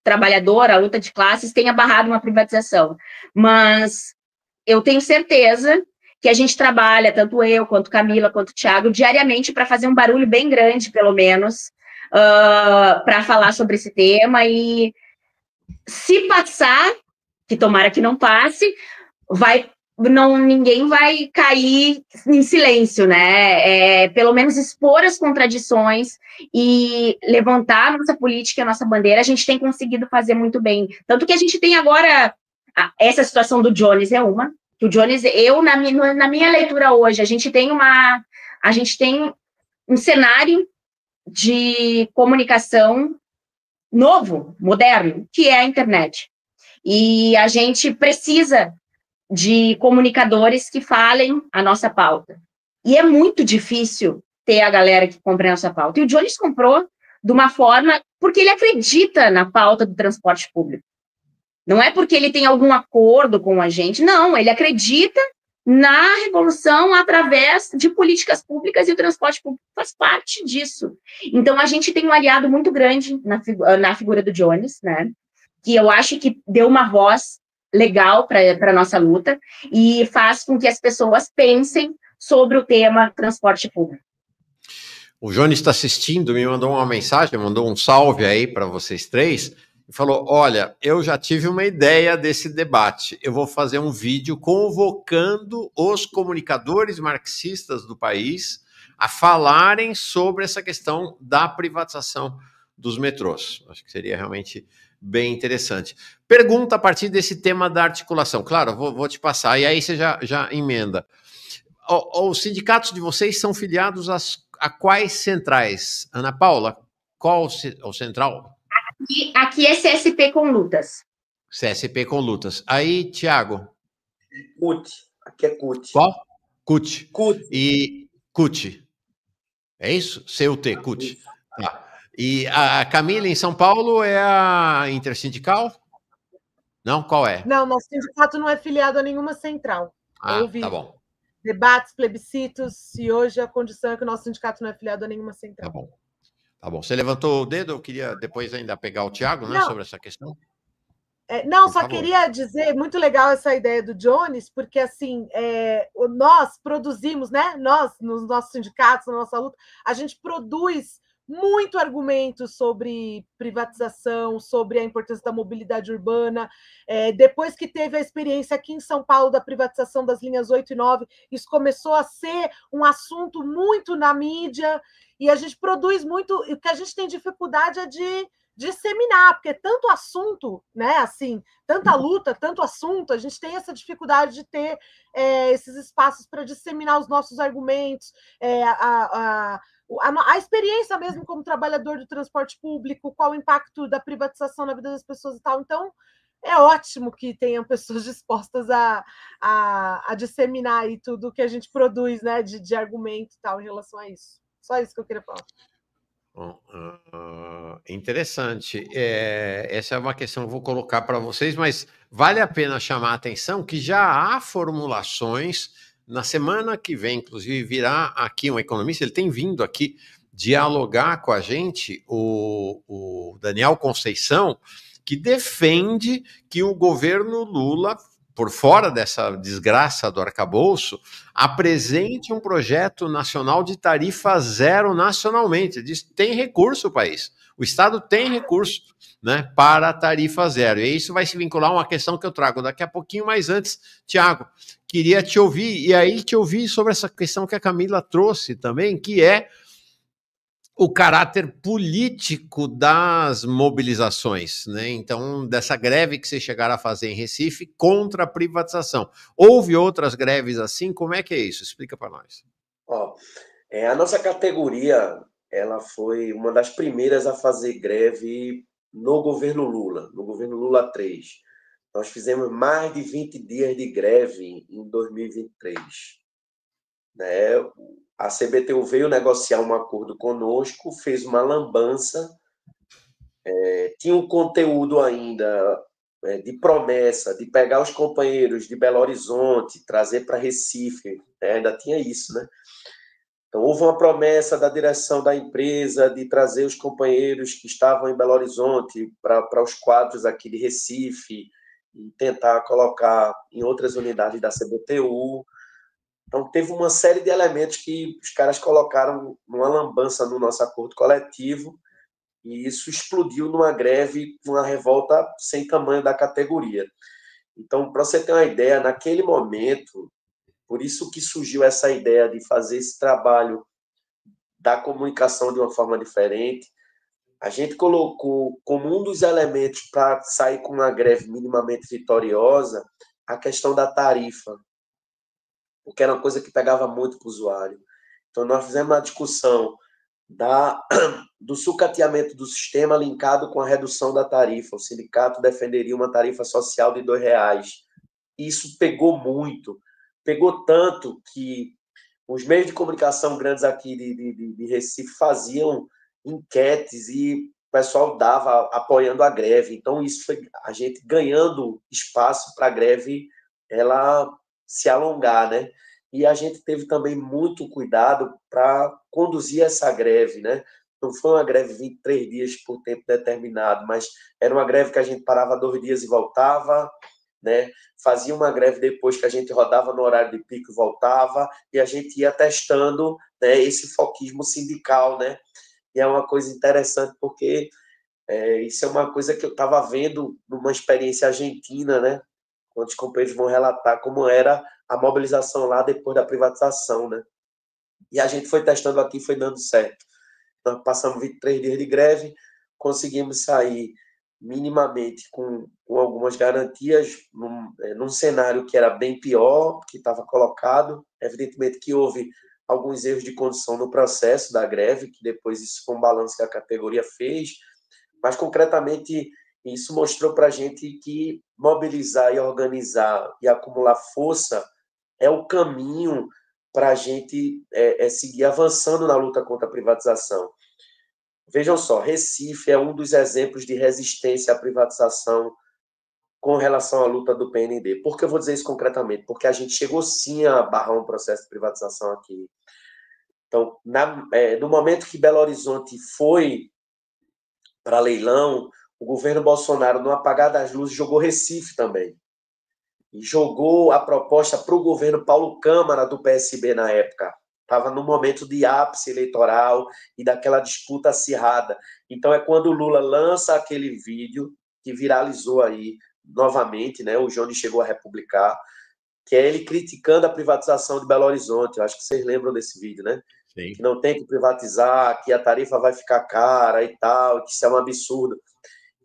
trabalhadora, a luta de classes tenha barrado uma privatização, mas eu tenho certeza que a gente trabalha, tanto eu, quanto Camila, quanto Thiago, diariamente para fazer um barulho bem grande, pelo menos, para falar sobre esse tema, e se passar, que tomara que não passe, ninguém vai cair em silêncio, né? Pelo menos expor as contradições e levantar a nossa política, a nossa bandeira, a gente tem conseguido fazer muito bem. Tanto que a gente tem agora, essa situação do Jones é uma, que o Jones, na minha leitura hoje, a gente tem um cenário de comunicação novo, moderno, que é a internet. E a gente precisa de comunicadores que falem a nossa pauta. E é muito difícil ter a galera que compra a nossa pauta. E o Jones comprou de uma forma porque ele acredita na pauta do transporte público. Não é porque ele tem algum acordo com a gente, não, ele acredita na revolução através de políticas públicas, e o transporte público faz parte disso. Então, a gente tem um aliado muito grande na figura do Jones, né, que eu acho que deu uma voz legal para a nossa luta e faz com que as pessoas pensem sobre o tema transporte público. O Jones está assistindo, me mandou uma mensagem, mandou um salve aí para vocês três, e falou: olha, eu já tive uma ideia desse debate, eu vou fazer um vídeo convocando os comunicadores marxistas do país a falarem sobre essa questão da privatização dos metrôs. Acho que seria realmente bem interessante. Pergunta a partir desse tema da articulação. Claro, vou te passar, e aí você já emenda. Os sindicatos de vocês são filiados a quais centrais? Ana Paula, qual o central? Aqui é CSP com lutas. CSP com lutas. Aí, Thiago? CUT. Aqui é CUT. Qual? CUT. CUT. E CUT. É isso? CUT, CUT. Tá. E a Camila, em São Paulo, é a intersindical? Não? Qual é? Não, nosso sindicato não é filiado a nenhuma central. Tá Houve bom. debates, plebiscitos, e hoje a condição é que o nosso sindicato não é filiado a nenhuma central. Tá bom. Tá bom. Você levantou o dedo, eu queria depois ainda pegar o Thiago, né, sobre essa questão. Não, Por só favor. queria dizer, muito legal essa ideia do Jones, porque assim, nós produzimos, né? Nós, nos nossos sindicatos, na nossa luta, a gente produz muito argumento sobre privatização, sobre a importância da mobilidade urbana. Depois que teve a experiência aqui em São Paulo da privatização das linhas 8 e 9, isso começou a ser um assunto muito na mídia, e a gente produz muito, e o que a gente tem dificuldade é de disseminar, porque tanto assunto, né, assim, tanta luta, tanto assunto, a gente tem essa dificuldade de ter esses espaços para disseminar os nossos argumentos, a experiência mesmo como trabalhador do transporte público, qual o impacto da privatização na vida das pessoas e tal. Então, é ótimo que tenham pessoas dispostas a disseminar aí tudo que a gente produz, né, de argumento e tal em relação a isso. Só isso que eu queria falar. Interessante. Essa é uma questão que eu vou colocar para vocês, mas vale a pena chamar a atenção que já há formulações. Na semana que vem, inclusive, virá aqui um economista, ele tem vindo aqui dialogar com a gente, o Daniel Conceição, que defende que o governo Lula, por fora dessa desgraça do arcabouço, apresente um projeto nacional de tarifa zero nacionalmente. Diz que tem recurso o país. O Estado tem recurso, né, para a tarifa zero. E isso vai se vincular a uma questão que eu trago daqui a pouquinho, mas antes, Tiago, queria te ouvir, e aí te ouvir sobre essa questão que a Camila trouxe também, que é o caráter político das mobilizações, né? Então, dessa greve que vocês chegaram a fazer em Recife contra a privatização. Houve outras greves assim? Como é que é isso? Explica para nós. A nossa categoria, ela foi uma das primeiras a fazer greve no governo Lula 3. Nós fizemos mais de 20 dias de greve em 2023. Né? A CBTU veio negociar um acordo conosco, fez uma lambança, tinha um conteúdo ainda de promessa, de pegar os companheiros de Belo Horizonte, trazer para Recife, ainda tinha isso, né? Então, houve uma promessa da direção da empresa de trazer os companheiros que estavam em Belo Horizonte para os quadros aqui de Recife e tentar colocar em outras unidades da CBTU. Então, teve uma série de elementos que os caras colocaram numa lambança no nosso acordo coletivo e isso explodiu numa greve, uma revolta sem tamanho da categoria. Então, para você ter uma ideia, naquele momento, por isso que surgiu essa ideia de fazer esse trabalho da comunicação de uma forma diferente, a gente colocou como um dos elementos para sair com uma greve minimamente vitoriosa a questão da tarifa, porque era uma coisa que pegava muito para o usuário. Então, nós fizemos uma discussão do sucateamento do sistema linkado com a redução da tarifa. O sindicato defenderia uma tarifa social de R$2. Isso pegou muito. Pegou tanto que os meios de comunicação grandes aqui de Recife faziam enquetes e o pessoal dava apoiando a greve. Então, isso foi a gente ganhando espaço para a greve ela se alongar, né? E a gente teve também muito cuidado para conduzir essa greve, né? Não foi uma greve de 23 dias por tempo determinado, mas era uma greve que a gente parava 2 dias e voltava, né? Fazia uma greve depois que a gente rodava no horário de pico e voltava, e a gente ia testando, né, esse foquismo sindical, né? E é uma coisa interessante porque isso é uma coisa que eu estava vendo numa experiência argentina, né? Quando os companheiros vão relatar como era a mobilização lá depois da privatização, né? E a gente foi testando aqui, foi dando certo. Nós passamos 23 dias de greve, conseguimos sair minimamente com algumas garantias num cenário que era bem pior, que estava colocado. Evidentemente que houve alguns erros de condução no processo da greve, que depois isso foi um balanço que a categoria fez, mas concretamente isso mostrou para a gente que mobilizar e organizar e acumular força é o caminho para a gente seguir avançando na luta contra a privatização. Vejam só, Recife é um dos exemplos de resistência à privatização com relação à luta do PND. Por que eu vou dizer isso concretamente? Porque a gente chegou sim a barrar um processo de privatização aqui. Então, no momento que Belo Horizonte foi para leilão, o governo Bolsonaro, no apagar das luzes, jogou Recife também. E jogou a proposta para o governo Paulo Câmara, do PSB na época. Estava no momento de ápice eleitoral e daquela disputa acirrada. Então, é quando o Lula lança aquele vídeo que viralizou aí novamente, né? O Johnny chegou a republicar, que é ele criticando a privatização de Belo Horizonte. Eu acho que vocês lembram desse vídeo, né? Sim. Que não tem que privatizar, que a tarifa vai ficar cara e tal, que isso é um absurdo.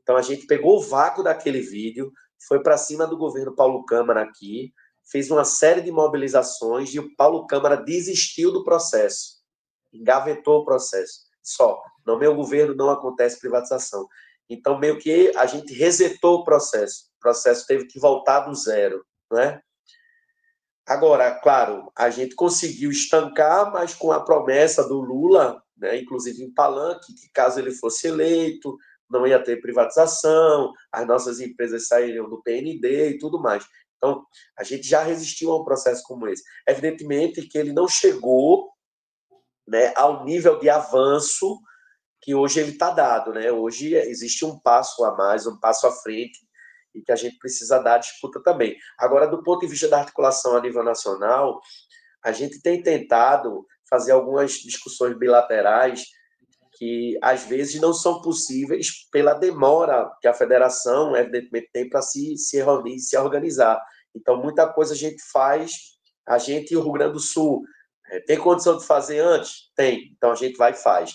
Então, a gente pegou o vácuo daquele vídeo, foi para cima do governo Paulo Câmara aqui, fez uma série de mobilizações e o Paulo Câmara desistiu do processo, engavetou o processo. Só, no meu governo não acontece privatização. Então, meio que a gente resetou o processo teve que voltar do zero, não é? Agora, claro, a gente conseguiu estancar, mas com a promessa do Lula, né, inclusive em Palanque, que caso ele fosse eleito, não ia ter privatização, as nossas empresas sairiam do PND e tudo mais. Então, a gente já resistiu a um processo como esse. Evidentemente que ele não chegou, né, ao nível de avanço que hoje ele está dado, né? Hoje existe um passo a mais, um passo à frente, e que a gente precisa dar a disputa também. Agora, do ponto de vista da articulação a nível nacional, a gente tem tentado fazer algumas discussões bilaterais que, às vezes, não são possíveis pela demora que a federação, evidentemente, tem para se reunir, se organizar. Então, muita coisa a gente faz, a gente e o Rio Grande do Sul. Tem condição de fazer antes? Tem. Então, a gente vai e faz.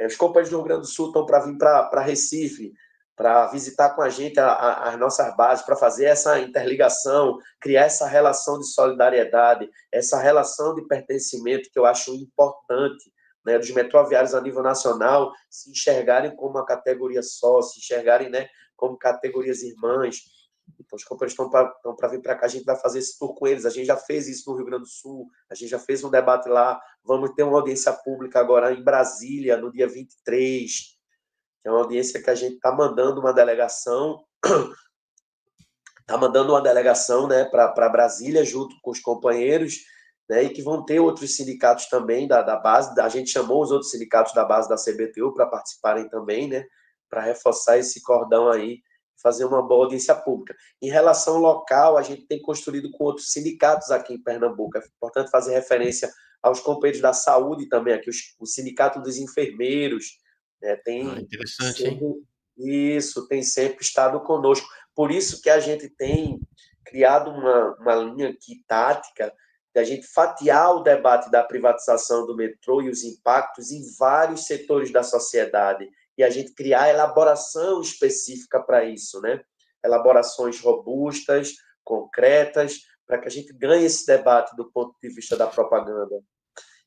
Os companheiros do Rio Grande do Sul estão para vir para Recife, para visitar com a gente as nossas bases, para fazer essa interligação, criar essa relação de solidariedade, essa relação de pertencimento que eu acho importante, né, dos metroviários a nível nacional se enxergarem como uma categoria só, se enxergarem, né, como categorias irmãs. Então, os companheiros estão para vir para cá, a gente vai fazer esse tour com eles. A gente já fez isso no Rio Grande do Sul, a gente já fez um debate lá. Vamos ter uma audiência pública agora em Brasília, no dia 23, que é uma audiência que a gente está mandando uma delegação, né, para Brasília, junto com os companheiros, né, e que vão ter outros sindicatos também da base. A gente chamou os outros sindicatos da base da CBTU para participarem também, né, para reforçar esse cordão aí, fazer uma boa audiência pública. Em relação local, a gente tem construído com outros sindicatos aqui em Pernambuco. É importante fazer referência aos companheiros da saúde também, aqui o Sindicato dos Enfermeiros, né, interessante, sempre, hein? Isso, tem sempre estado conosco. Por isso que a gente tem criado uma linha aqui tática de a gente fatiar o debate da privatização do metrô e os impactos em vários setores da sociedade, e a gente criar elaboração específica para isso, né? Elaborações robustas, concretas, para que a gente ganhe esse debate do ponto de vista da propaganda.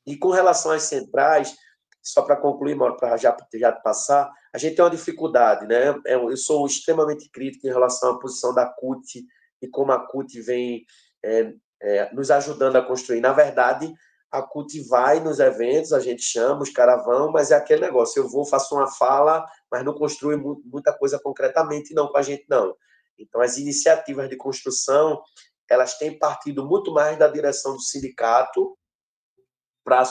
E com relação às centrais, só para concluir, Mauro, para já passar, a gente tem uma dificuldade, né? Eu sou extremamente crítico em relação à posição da CUT e como a CUT vem nos ajudando a construir. Na verdade, a CUT vai nos eventos, a gente chama, os caras vão, mas é aquele negócio, eu vou, faço uma fala, mas não construo muita coisa concretamente, não, com a gente, não. Então, as iniciativas de construção, elas têm partido muito mais da direção do sindicato, para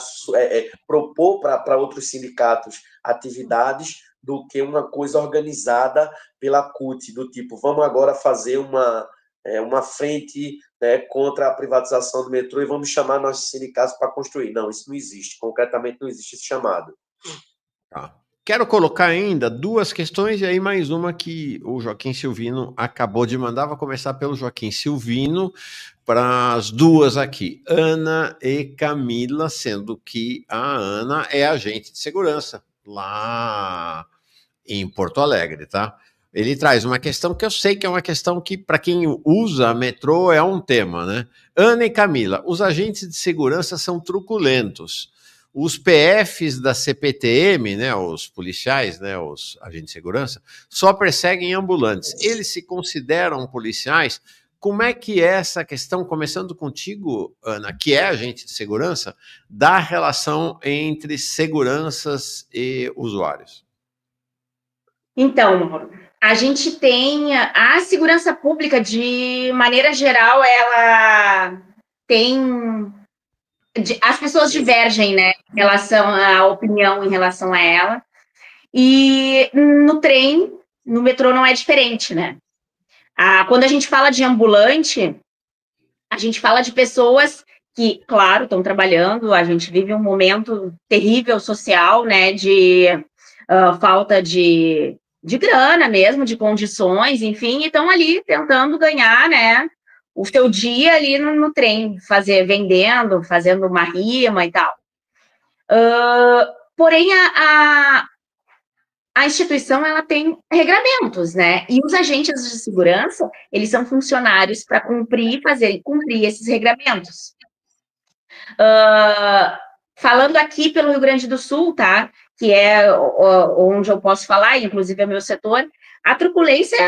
propor para outros sindicatos atividades, do que uma coisa organizada pela CUT, do tipo, vamos agora fazer uma frente, né, contra a privatização do metrô e vamos chamar nossos sindicatos para construir. Não, isso não existe. Concretamente, não existe esse chamado. Tá. Quero colocar ainda duas questões e aí mais uma que o Joaquim Silvino acabou de mandar. Vou começar pelo Joaquim Silvino para as duas aqui, Ana e Camila, sendo que a Ana é agente de segurança lá em Porto Alegre, tá? Ele traz uma questão que eu sei que é uma questão que, para quem usa metrô, é um tema, né? Ana e Camila, os agentes de segurança são truculentos. Os PFs da CPTM, né, os policiais, né, os agentes de segurança, só perseguem ambulantes. Eles se consideram policiais como é que é essa questão, começando contigo, Ana, que é agente de segurança, da relação entre seguranças e usuários? Então, Mauro, a gente tem a segurança pública, de maneira geral, ela tem... As pessoas divergem, né, em relação à opinião em relação a ela. E no trem, no metrô, não é diferente, né? Quando a gente fala de ambulante, a gente fala de pessoas que, claro, estão trabalhando. A gente vive um momento terrível social, né, de falta de grana mesmo, de condições, enfim, e estão ali tentando ganhar, né, o seu dia ali no trem, vendendo, fazendo uma rima e tal. Porém, a instituição, ela tem regramentos, né? E os agentes de segurança, eles são funcionários para cumprir esses regramentos. Falando aqui pelo Rio Grande do Sul, tá? Que é onde eu posso falar, inclusive é meu setor, a truculência,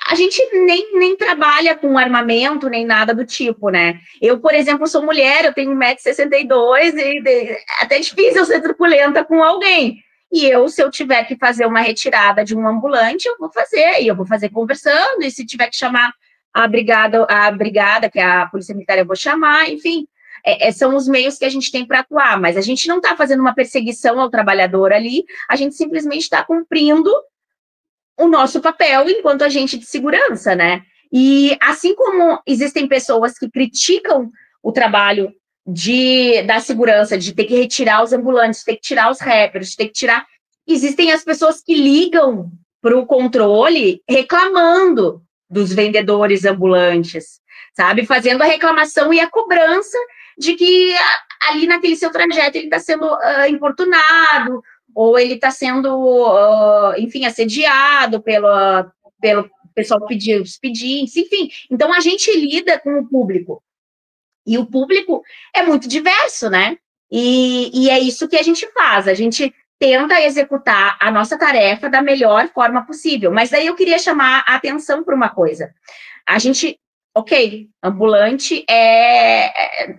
a gente nem trabalha com armamento, nem nada do tipo, né? Eu, por exemplo, sou mulher, eu tenho 1,62 m, e é até difícil eu ser truculenta com alguém. E se eu tiver que fazer uma retirada de um ambulante, eu vou fazer, e eu vou fazer conversando, e se tiver que chamar a brigada, que é a Polícia Militar, eu vou chamar, enfim. São os meios que a gente tem para atuar, mas a gente não está fazendo uma perseguição ao trabalhador ali, a gente simplesmente está cumprindo o nosso papel enquanto agente de segurança, né? E assim como existem pessoas que criticam o trabalho da segurança, de ter que retirar os ambulantes, ter que tirar os rappers, ter que tirar... Existem as pessoas que ligam para o controle reclamando dos vendedores ambulantes, sabe? Fazendo a reclamação e a cobrança de que ali naquele seu trajeto ele está sendo importunado, ou ele está sendo, enfim, assediado pelo pessoal os pedintes, enfim. Então, a gente lida com o público. E o público é muito diverso, né? E é isso que a gente faz. A gente tenta executar a nossa tarefa da melhor forma possível. Mas daí eu queria chamar a atenção para uma coisa. A gente, ambulante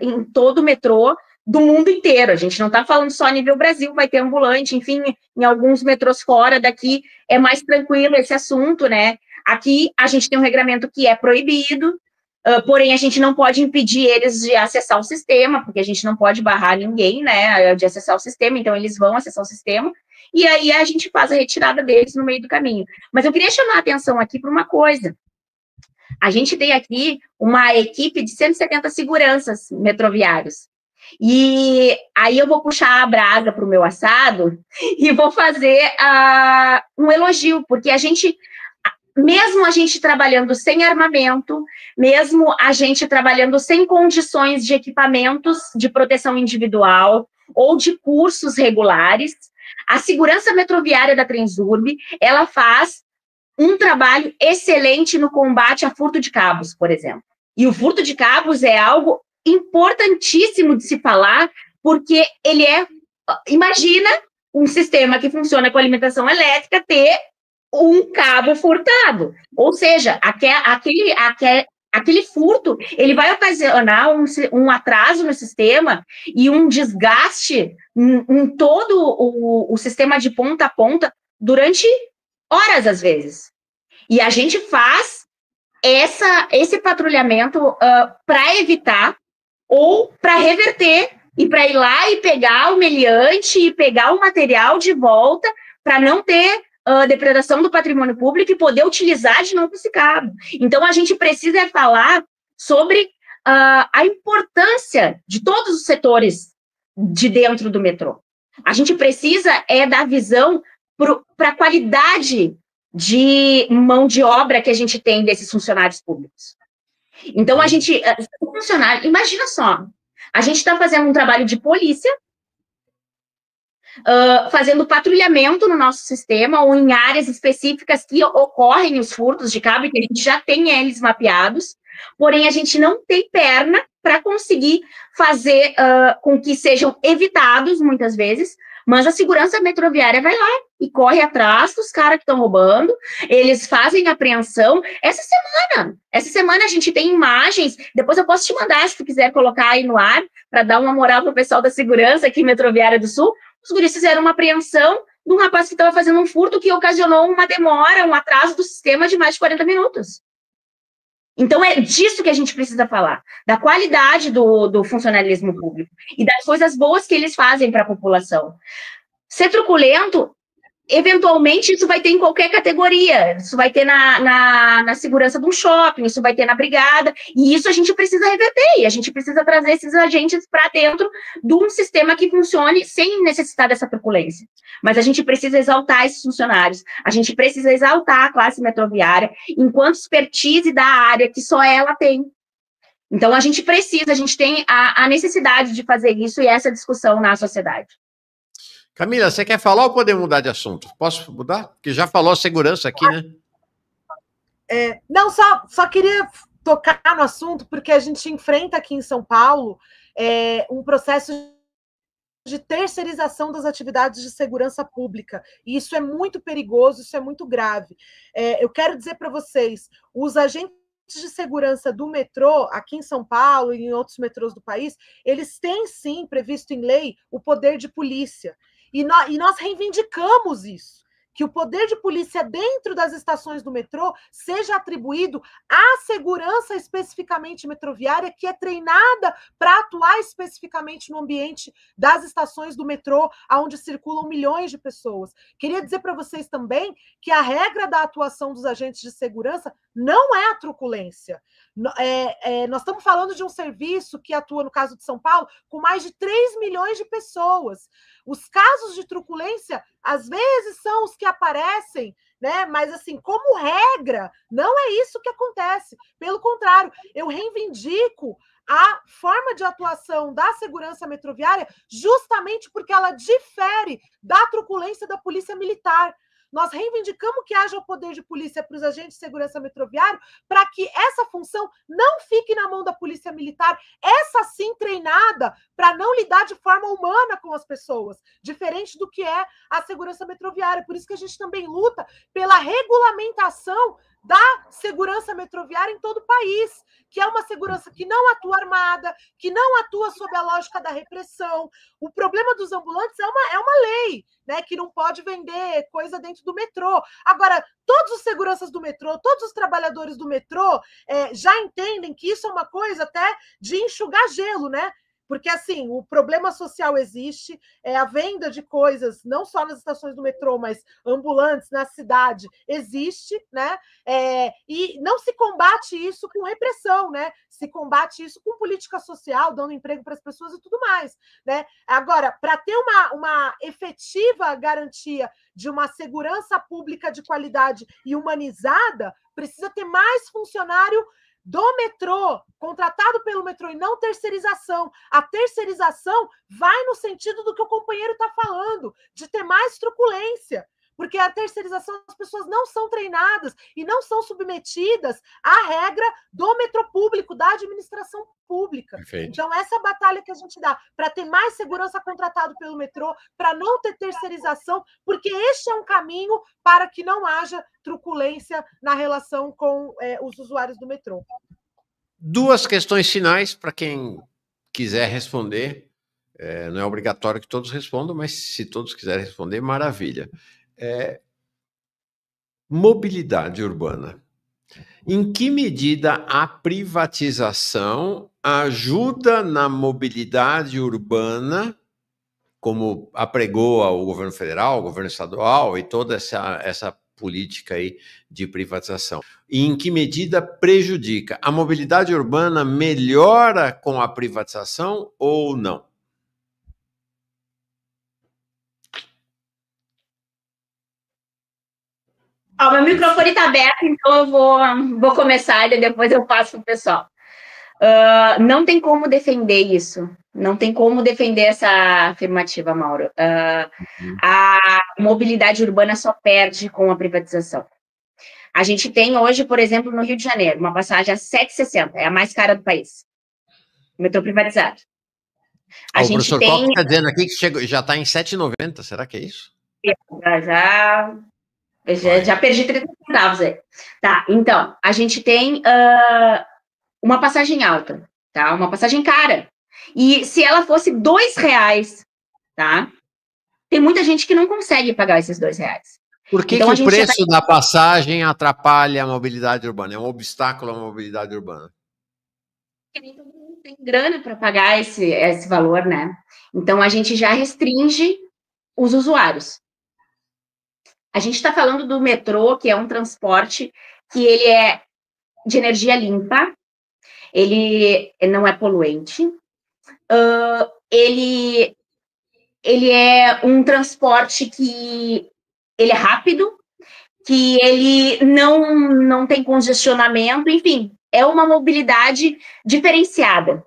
em todo o metrô do mundo inteiro. A gente não está falando só a nível Brasil, vai ter ambulante, enfim, em alguns metrôs fora daqui é mais tranquilo esse assunto, né? Aqui a gente tem um regramento que é proibido, porém a gente não pode impedir eles de acessar o sistema, porque a gente não pode barrar ninguém, né, de acessar o sistema, então eles vão acessar o sistema, e aí a gente faz a retirada deles no meio do caminho. Mas eu queria chamar a atenção aqui para uma coisa. A gente tem aqui uma equipe de 170 seguranças metroviários. E aí eu vou puxar a brasa para o meu assado e vou fazer um elogio, porque mesmo a gente trabalhando sem armamento, mesmo a gente trabalhando sem condições de equipamentos de proteção individual ou de cursos regulares, a segurança metroviária da Transurb, ela faz um trabalho excelente no combate a furto de cabos, por exemplo. E o furto de cabos é algo importantíssimo de se falar, porque ele imagina um sistema que funciona com alimentação elétrica ter um cabo furtado, ou seja, aquele furto, ele vai ocasionar um atraso no sistema e um desgaste em todo o sistema de ponta a ponta durante horas, às vezes. E a gente faz esse patrulhamento para evitar ou para reverter, e para ir lá e pegar o meliante e pegar o material de volta para não ter depredação do patrimônio público e poder utilizar de novo esse cabo. Então, a gente precisa falar sobre a importância de todos os setores de dentro do metrô. A gente precisa dar visão para a qualidade de mão de obra que a gente tem desses funcionários públicos. Então, imagina só, a gente está fazendo um trabalho de polícia, fazendo patrulhamento no nosso sistema ou em áreas específicas que ocorrem os furtos de cabo, que a gente já tem eles mapeados, porém a gente não tem perna para conseguir fazer com que sejam evitados, muitas vezes, Mas a segurança metroviária vai lá e corre atrás dos caras que estão roubando, eles fazem apreensão. Essa semana a gente tem imagens, depois eu posso te mandar, se tu quiser colocar aí no ar, para dar uma moral pro pessoal da segurança aqui em Metroviária do Sul. Os guris fizeram uma apreensão de um rapaz que estava fazendo um furto que ocasionou uma demora, um atraso do sistema de mais de 40 minutos. Então, é disso que a gente precisa falar, da qualidade do funcionalismo público e das coisas boas que eles fazem para a população. Ser truculento, eventualmente, isso vai ter em qualquer categoria, isso vai ter na segurança de um shopping, isso vai ter na brigada, e isso a gente precisa reverter, e a gente precisa trazer esses agentes para dentro de um sistema que funcione sem necessitar dessa truculência. Mas a gente precisa exaltar esses funcionários, a gente precisa exaltar a classe metroviária enquanto expertise da área que só ela tem. Então, a gente tem a necessidade de fazer isso e essa discussão na sociedade. Camila, você quer falar ou poder mudar de assunto? Posso mudar? Porque já falou segurança aqui, né? Não, só queria tocar no assunto, porque a gente enfrenta aqui em São Paulo um processo de terceirização das atividades de segurança pública. E isso é muito perigoso, isso é muito grave. Eu quero dizer para vocês, os agentes de segurança do metrô, aqui em São Paulo e em outros metrôs do país, eles têm, sim, previsto em lei o poder de polícia. E nós reivindicamos isso, que o poder de polícia dentro das estações do metrô seja atribuído à segurança especificamente metroviária, que é treinada para atuar especificamente no ambiente das estações do metrô, onde circulam milhões de pessoas. Queria dizer para vocês também que a regra da atuação dos agentes de segurança não é a truculência. Nós estamos falando de um serviço que atua, no caso de São Paulo, com mais de 3 milhões de pessoas. Os casos de truculência, às vezes, são os que aparecem, né? Mas, assim, como regra, não é isso que acontece. Pelo contrário, eu reivindico a forma de atuação da segurança metroviária justamente porque ela difere da truculência da polícia militar. Nós reivindicamos que haja o poder de polícia para os agentes de segurança metroviário para que essa função não fique na mão da polícia militar, essa sim treinada para não lidar de forma humana com as pessoas, diferente do que é a segurança metroviária. Por isso que a gente também luta pela regulamentação da segurança metroviária em todo o país, que é uma segurança que não atua armada, que não atua sob a lógica da repressão. O problema dos ambulantes é uma lei, né, que não pode vender coisa dentro do metrô. Agora, todos os seguranças do metrô, todos os trabalhadores do metrô já entendem que isso é uma coisa até de enxugar gelo, né? Porque, assim, o problema social existe, a venda de coisas, não só nas estações do metrô, mas ambulantes na cidade, existe, né? E não se combate isso com repressão, né? Se combate isso com política social, dando emprego para as pessoas e tudo mais, né? Agora, para ter uma efetiva garantia de uma segurança pública de qualidade e humanizada, precisa ter mais funcionário do metrô, contratado pelo metrô, e não terceirização. A terceirização vai no sentido do que o companheiro está falando, de ter mais truculência, porque a terceirização, as pessoas não são treinadas e não são submetidas à regra do metrô público, da administração pública. Perfeito. Então, essa batalha que a gente dá para ter mais segurança contratado pelo metrô, para não ter terceirização, porque este é um caminho para que não haja truculência na relação com os usuários do metrô. 2 questões finais para quem quiser responder. Não é obrigatório que todos respondam, mas se todos quiserem responder, maravilha. Mobilidade urbana. Em que medida a privatização ajuda na mobilidade urbana, como apregou o governo federal, o governo estadual e toda essa política aí de privatização? E em que medida prejudica? A mobilidade urbana melhora com a privatização ou não? O meu microfone está aberto, então eu vou começar e depois eu passo para o pessoal. Não tem como defender isso. Não tem como defender essa afirmativa, Mauro. A mobilidade urbana só perde com a privatização. A gente tem hoje, por exemplo, no Rio de Janeiro, uma passagem a R$ 7,60, é a mais cara do país. Metrô privatizado. A O gente professor tem... Cox está dizendo aqui que já está em 7,90, será que é isso? Já perdi 30 centavos aí. Tá, então, a gente tem uma passagem alta, tá? Uma passagem cara. E se ela fosse R$2, tá? Tem muita gente que não consegue pagar esses R$2. Por que, então, que o preço da passagem atrapalha a mobilidade urbana? É um obstáculo à mobilidade urbana? Porque nem todo mundo tem grana para pagar esse valor, né? Então, a gente já restringe os usuários. A gente está falando do metrô, que é um transporte que ele é de energia limpa, ele não é poluente, ele é um transporte que ele é rápido, que ele não tem congestionamento, enfim, é uma mobilidade diferenciada.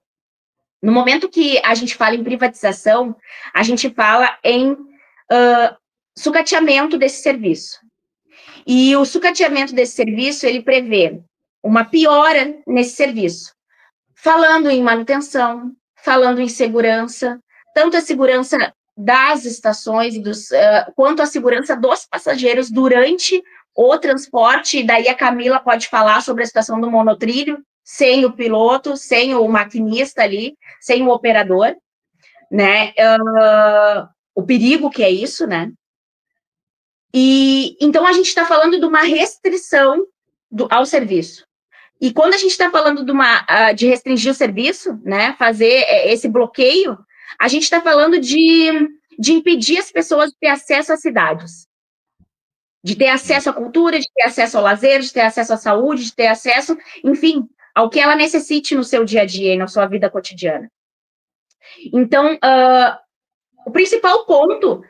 No momento que a gente fala em privatização, a gente fala em sucateamento desse serviço. E o sucateamento desse serviço, ele prevê uma piora nesse serviço, falando em manutenção, falando em segurança, tanto a segurança das estações, quanto a segurança dos passageiros durante o transporte, e daí a Camila pode falar sobre a situação do monotrilho, sem o piloto, sem o maquinista ali, sem o operador, né? O perigo que é isso, né? E então a gente está falando de uma restrição ao serviço. E quando a gente está falando de restringir o serviço, né, fazer esse bloqueio, a gente está falando de impedir as pessoas de ter acesso às cidades, de ter acesso à cultura, de ter acesso ao lazer, de ter acesso à saúde, de ter acesso, enfim, ao que ela necessite no seu dia a dia e na sua vida cotidiana. Então, o principal ponto,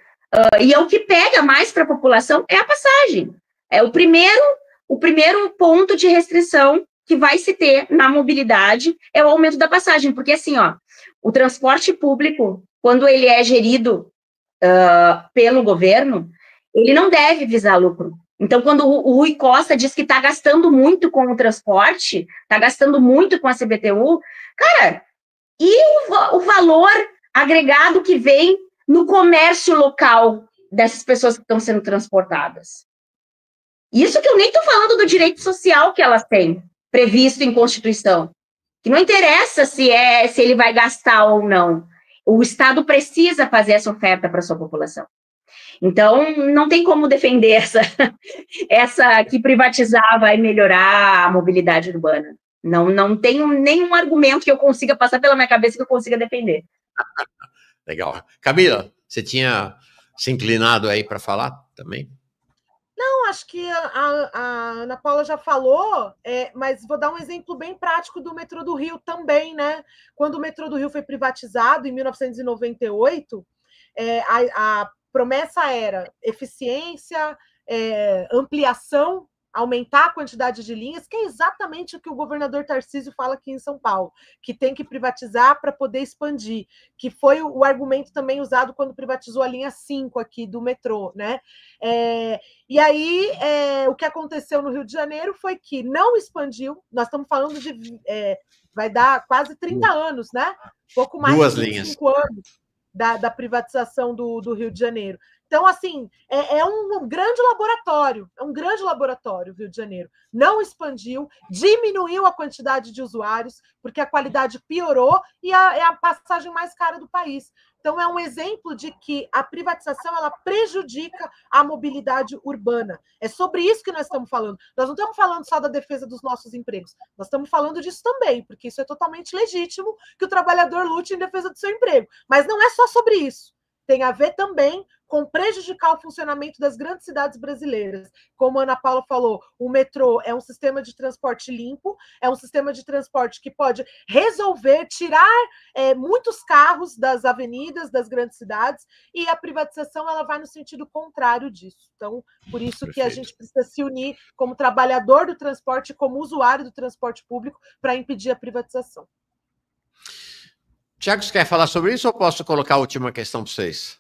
e é o que pega mais para a população, é a passagem. É o primeiro ponto de restrição que vai se ter na mobilidade é o aumento da passagem, porque assim, o transporte público, quando ele é gerido pelo governo, ele não deve visar lucro. Então, quando o Rui Costa diz que está gastando muito com o transporte, está gastando muito com a CBTU, cara, e o valor agregado que vem no comércio local dessas pessoas que estão sendo transportadas? Isso que eu nem estou falando do direito social que elas têm, previsto em Constituição. Que não interessa se ele vai gastar ou não. O Estado precisa fazer essa oferta para a sua população. Então, não tem como defender essa que privatizar vai melhorar a mobilidade urbana. Não tenho nenhum argumento que eu consiga passar pela minha cabeça que eu consiga defender. Legal. Camila, você tinha se inclinado aí para falar também? Não, acho que a Ana Paula já falou, mas vou dar um exemplo bem prático do metrô do Rio também, né? Quando o metrô do Rio foi privatizado, em 1998, a promessa era eficiência, ampliação, aumentar a quantidade de linhas, que é exatamente o que o governador Tarcísio fala aqui em São Paulo, que tem que privatizar para poder expandir, que foi o argumento também usado quando privatizou a linha 5 aqui do metrô, né? E aí, o que aconteceu no Rio de Janeiro foi que não expandiu, nós estamos falando de... vai dar quase 30 anos, né? Pouco mais de 25 anos da privatização do Rio de Janeiro. Então, assim, é um grande laboratório, o Rio de Janeiro. Não expandiu, diminuiu a quantidade de usuários, porque a qualidade piorou e é a passagem mais cara do país. Então, é um exemplo de que a privatização ela prejudica a mobilidade urbana. É sobre isso que nós estamos falando. Nós não estamos falando só da defesa dos nossos empregos, nós estamos falando disso também, porque isso é totalmente legítimo que o trabalhador lute em defesa do seu emprego. Mas não é só sobre isso. Tem a ver também com prejudicar o funcionamento das grandes cidades brasileiras. Como a Ana Paula falou, o metrô é um sistema de transporte limpo, é um sistema de transporte que pode resolver, tirar muitos carros das avenidas das grandes cidades, e a privatização ela vai no sentido contrário disso. Então, por isso que a gente precisa se unir como trabalhador do transporte, como usuário do transporte público, para impedir a privatização. Tiago, você quer falar sobre isso ou posso colocar a última questão para vocês?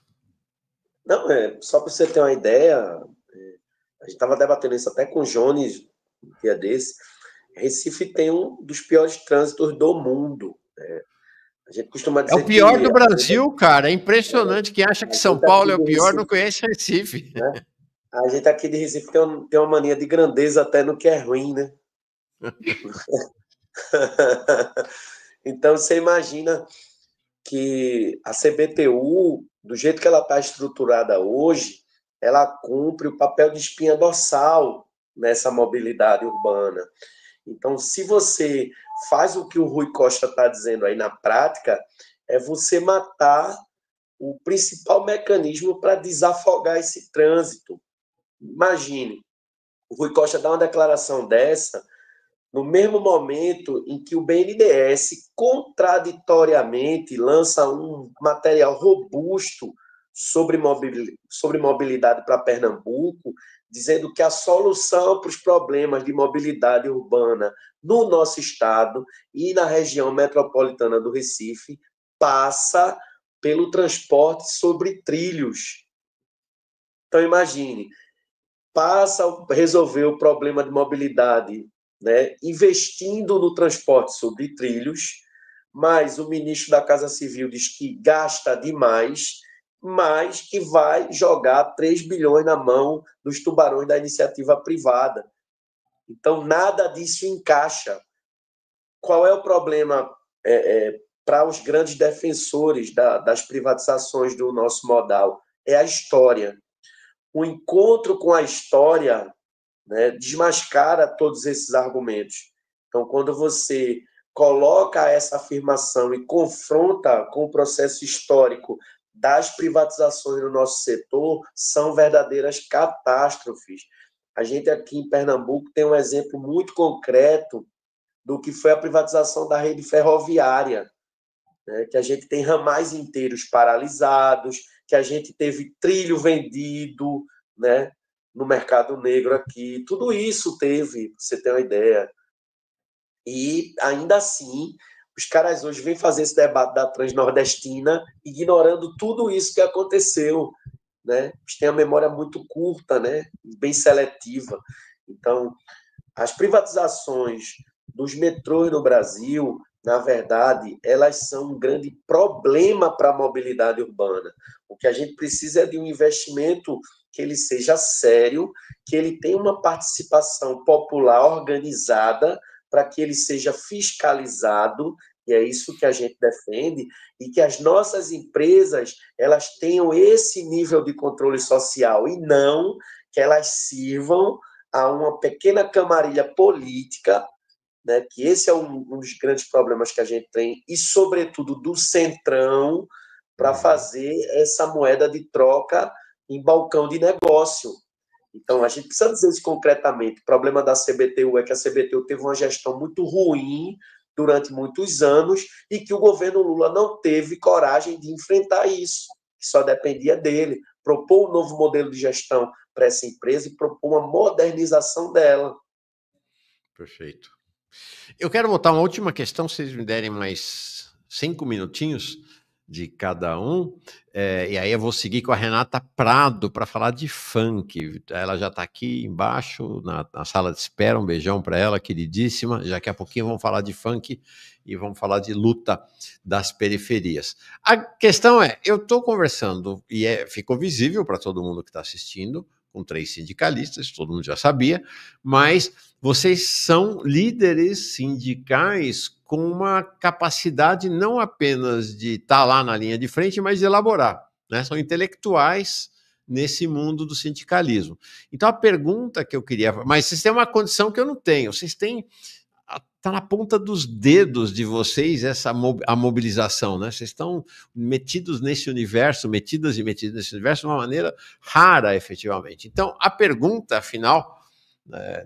Não, só para você ter uma ideia, a gente estava debatendo isso até com o Jones um dia desse. Recife tem um dos piores trânsitos do mundo. A gente costuma É dizer o pior que do Brasil, cara. É impressionante. Quem acha que São Paulo é o pior não conhece Recife. Né? A gente aqui de Recife tem uma mania de grandeza até no que é ruim, né? Então, você imagina que a CBTU, do jeito que ela está estruturada hoje, ela cumpre o papel de espinha dorsal nessa mobilidade urbana. Então, se você faz o que o Rui Costa está dizendo aí na prática, é você matar o principal mecanismo para desafogar esse trânsito. Imagine, o Rui Costa dá uma declaração dessa no mesmo momento em que o BNDES contraditoriamente lança um material robusto sobre mobilidade para Pernambuco, dizendo que a solução para os problemas de mobilidade urbana no nosso estado e na região metropolitana do Recife passa pelo transporte sobre trilhos. Então, imagine, passa a resolver o problema de mobilidade, né, investindo no transporte sobre trilhos, mas o ministro da Casa Civil diz que gasta demais, mas que vai jogar 3 bilhões na mão dos tubarões da iniciativa privada. Então, nada disso encaixa. Qual é o problema para os grandes defensores das privatizações do nosso modal? É a história. O encontro com a história, né, desmascara todos esses argumentos. Então, quando você coloca essa afirmação e confronta com o processo histórico das privatizações no nosso setor, são verdadeiras catástrofes. A gente aqui em Pernambuco tem um exemplo muito concreto do que foi a privatização da rede ferroviária, né, que a gente tem ramais inteiros paralisados, que a gente teve trilho vendido, né, no mercado negro aqui. Tudo isso teve, pra você ter uma ideia. E, ainda assim, os caras hoje vêm fazer esse debate da Transnordestina ignorando tudo isso que aconteceu, né? Eles têm a memória muito curta, né? Bem seletiva. Então, as privatizações dos metrôs no Brasil, na verdade, elas são um grande problema para a mobilidade urbana. O que a gente precisa é de um investimento que ele seja sério, que ele tenha uma participação popular organizada, para que ele seja fiscalizado, e é isso que a gente defende, e que as nossas empresas elas tenham esse nível de controle social, e não que elas sirvam a uma pequena camarilha política, né, que esse é um dos grandes problemas que a gente tem, e, sobretudo, do centrão, para fazer essa moeda de troca em balcão de negócio. Então, a gente precisa dizer isso concretamente. O problema da CBTU é que a CBTU teve uma gestão muito ruim durante muitos anos e que o governo Lula não teve coragem de enfrentar isso, que só dependia dele. Propor um novo modelo de gestão para essa empresa e propor uma modernização dela. Perfeito. Eu quero botar uma última questão, se vocês me derem mais 5 minutinhos de cada um, e aí eu vou seguir com a Renata Prado para falar de funk. Ela já está aqui embaixo na sala de espera, um beijão para ela, queridíssima. Daqui a pouquinho vamos falar de funk e vamos falar de luta das periferias. A questão é, eu estou conversando, e ficou visível para todo mundo que está assistindo, com 3 sindicalistas, todo mundo já sabia, mas vocês são líderes sindicais com uma capacidade não apenas de estar lá na linha de frente, mas de elaborar, né? São intelectuais nesse mundo do sindicalismo. Então a pergunta que eu queria... Mas vocês têm uma condição que eu não tenho, vocês têm... Está na ponta dos dedos de vocês a mobilização, né? Vocês estão metidos nesse universo, metidas e metidos nesse universo de uma maneira rara, efetivamente. Então, a pergunta, afinal,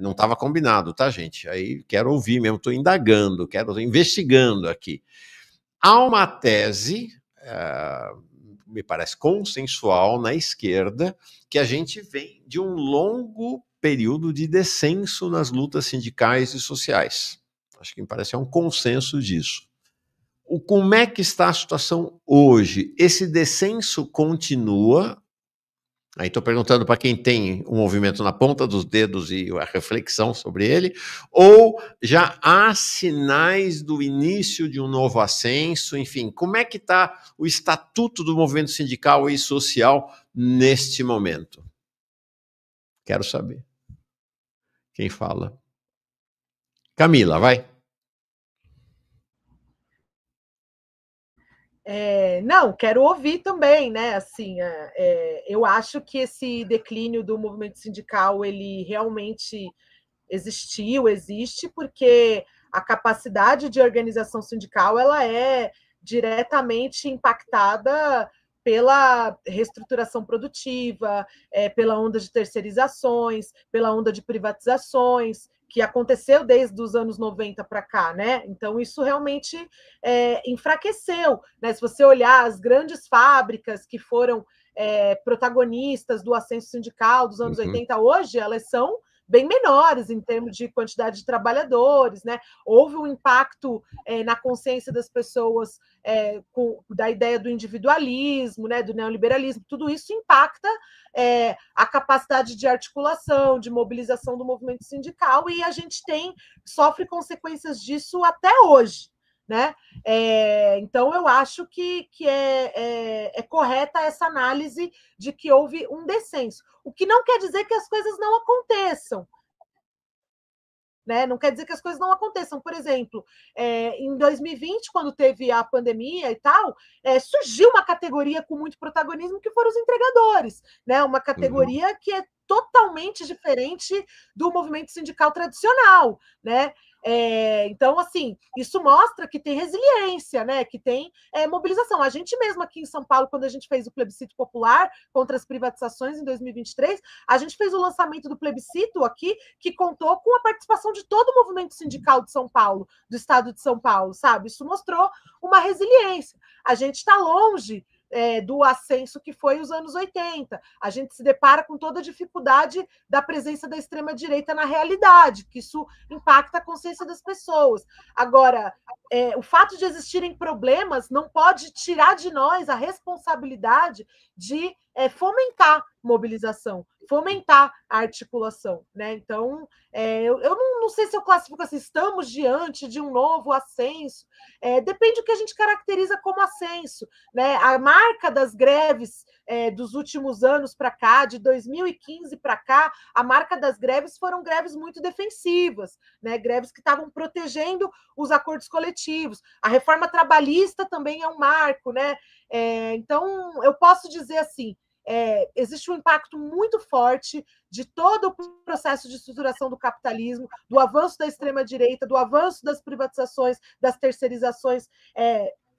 não estava combinado, tá, gente? Aí quero ouvir mesmo, estou indagando, estou investigando aqui. Há uma tese, me parece consensual, na esquerda, que a gente vem de um longo período de descenso nas lutas sindicais e sociais. Acho que me parece um consenso disso. Como é que está a situação hoje? Esse descenso continua, Aí estou perguntando para quem tem o movimento na ponta dos dedos e a reflexão sobre ele, ou já há sinais do início de um novo ascenso, enfim, como é que está o estatuto do movimento sindical e social neste momento? Quero saber. Quem fala? Camila, vai. Não, quero ouvir também, né? Assim, eu acho que esse declínio do movimento sindical ele realmente existe, porque a capacidade de organização sindical ela é diretamente impactada pela reestruturação produtiva, pela onda de terceirizações, pela onda de privatizações, que aconteceu desde os anos 90 para cá, né? Então, isso realmente enfraqueceu, né? Se você olhar as grandes fábricas que foram protagonistas do ascenso sindical dos anos 80 hoje, elas são bem menores em termos de quantidade de trabalhadores, né? Houve um impacto na consciência das pessoas da ideia do individualismo, né? Do neoliberalismo, tudo isso impacta a capacidade de articulação, de mobilização do movimento sindical, e a gente sofre consequências disso até hoje, né? Então, eu acho que é correta essa análise de que houve um descenso. O que não quer dizer que as coisas não aconteçam. Né? Não quer dizer que as coisas não aconteçam. Por exemplo, em 2020, quando teve a pandemia e tal, surgiu uma categoria com muito protagonismo que foram os entregadores, né? Uma categoria que é totalmente diferente do movimento sindical tradicional, né? Então, assim, isso mostra que tem resiliência, né? Que tem mobilização. A gente mesmo aqui em São Paulo, quando a gente fez o plebiscito popular contra as privatizações em 2023, a gente fez o lançamento do plebiscito aqui, que contou com a participação de todo o movimento sindical de São Paulo, do estado de São Paulo, sabe? Isso mostrou uma resiliência. A gente está longe do ascenso que foi os anos 80. A gente se depara com toda a dificuldade da presença da extrema-direita na realidade, que isso impacta a consciência das pessoas. Agora, o fato de existirem problemas não pode tirar de nós a responsabilidade de fomentar mobilização, fomentar a articulação, né? Então, eu não sei se eu classifico assim, estamos diante de um novo ascenso, depende do que a gente caracteriza como ascenso, né? A marca das greves dos últimos anos para cá, de 2015 para cá, a marca das greves foram greves muito defensivas, né? Greves que estavam protegendo os acordos coletivos. A reforma trabalhista também é um marco, né? Então, eu posso dizer assim, existe um impacto muito forte de todo o processo de estruturação do capitalismo, do avanço da extrema-direita, do avanço das privatizações, das terceirizações.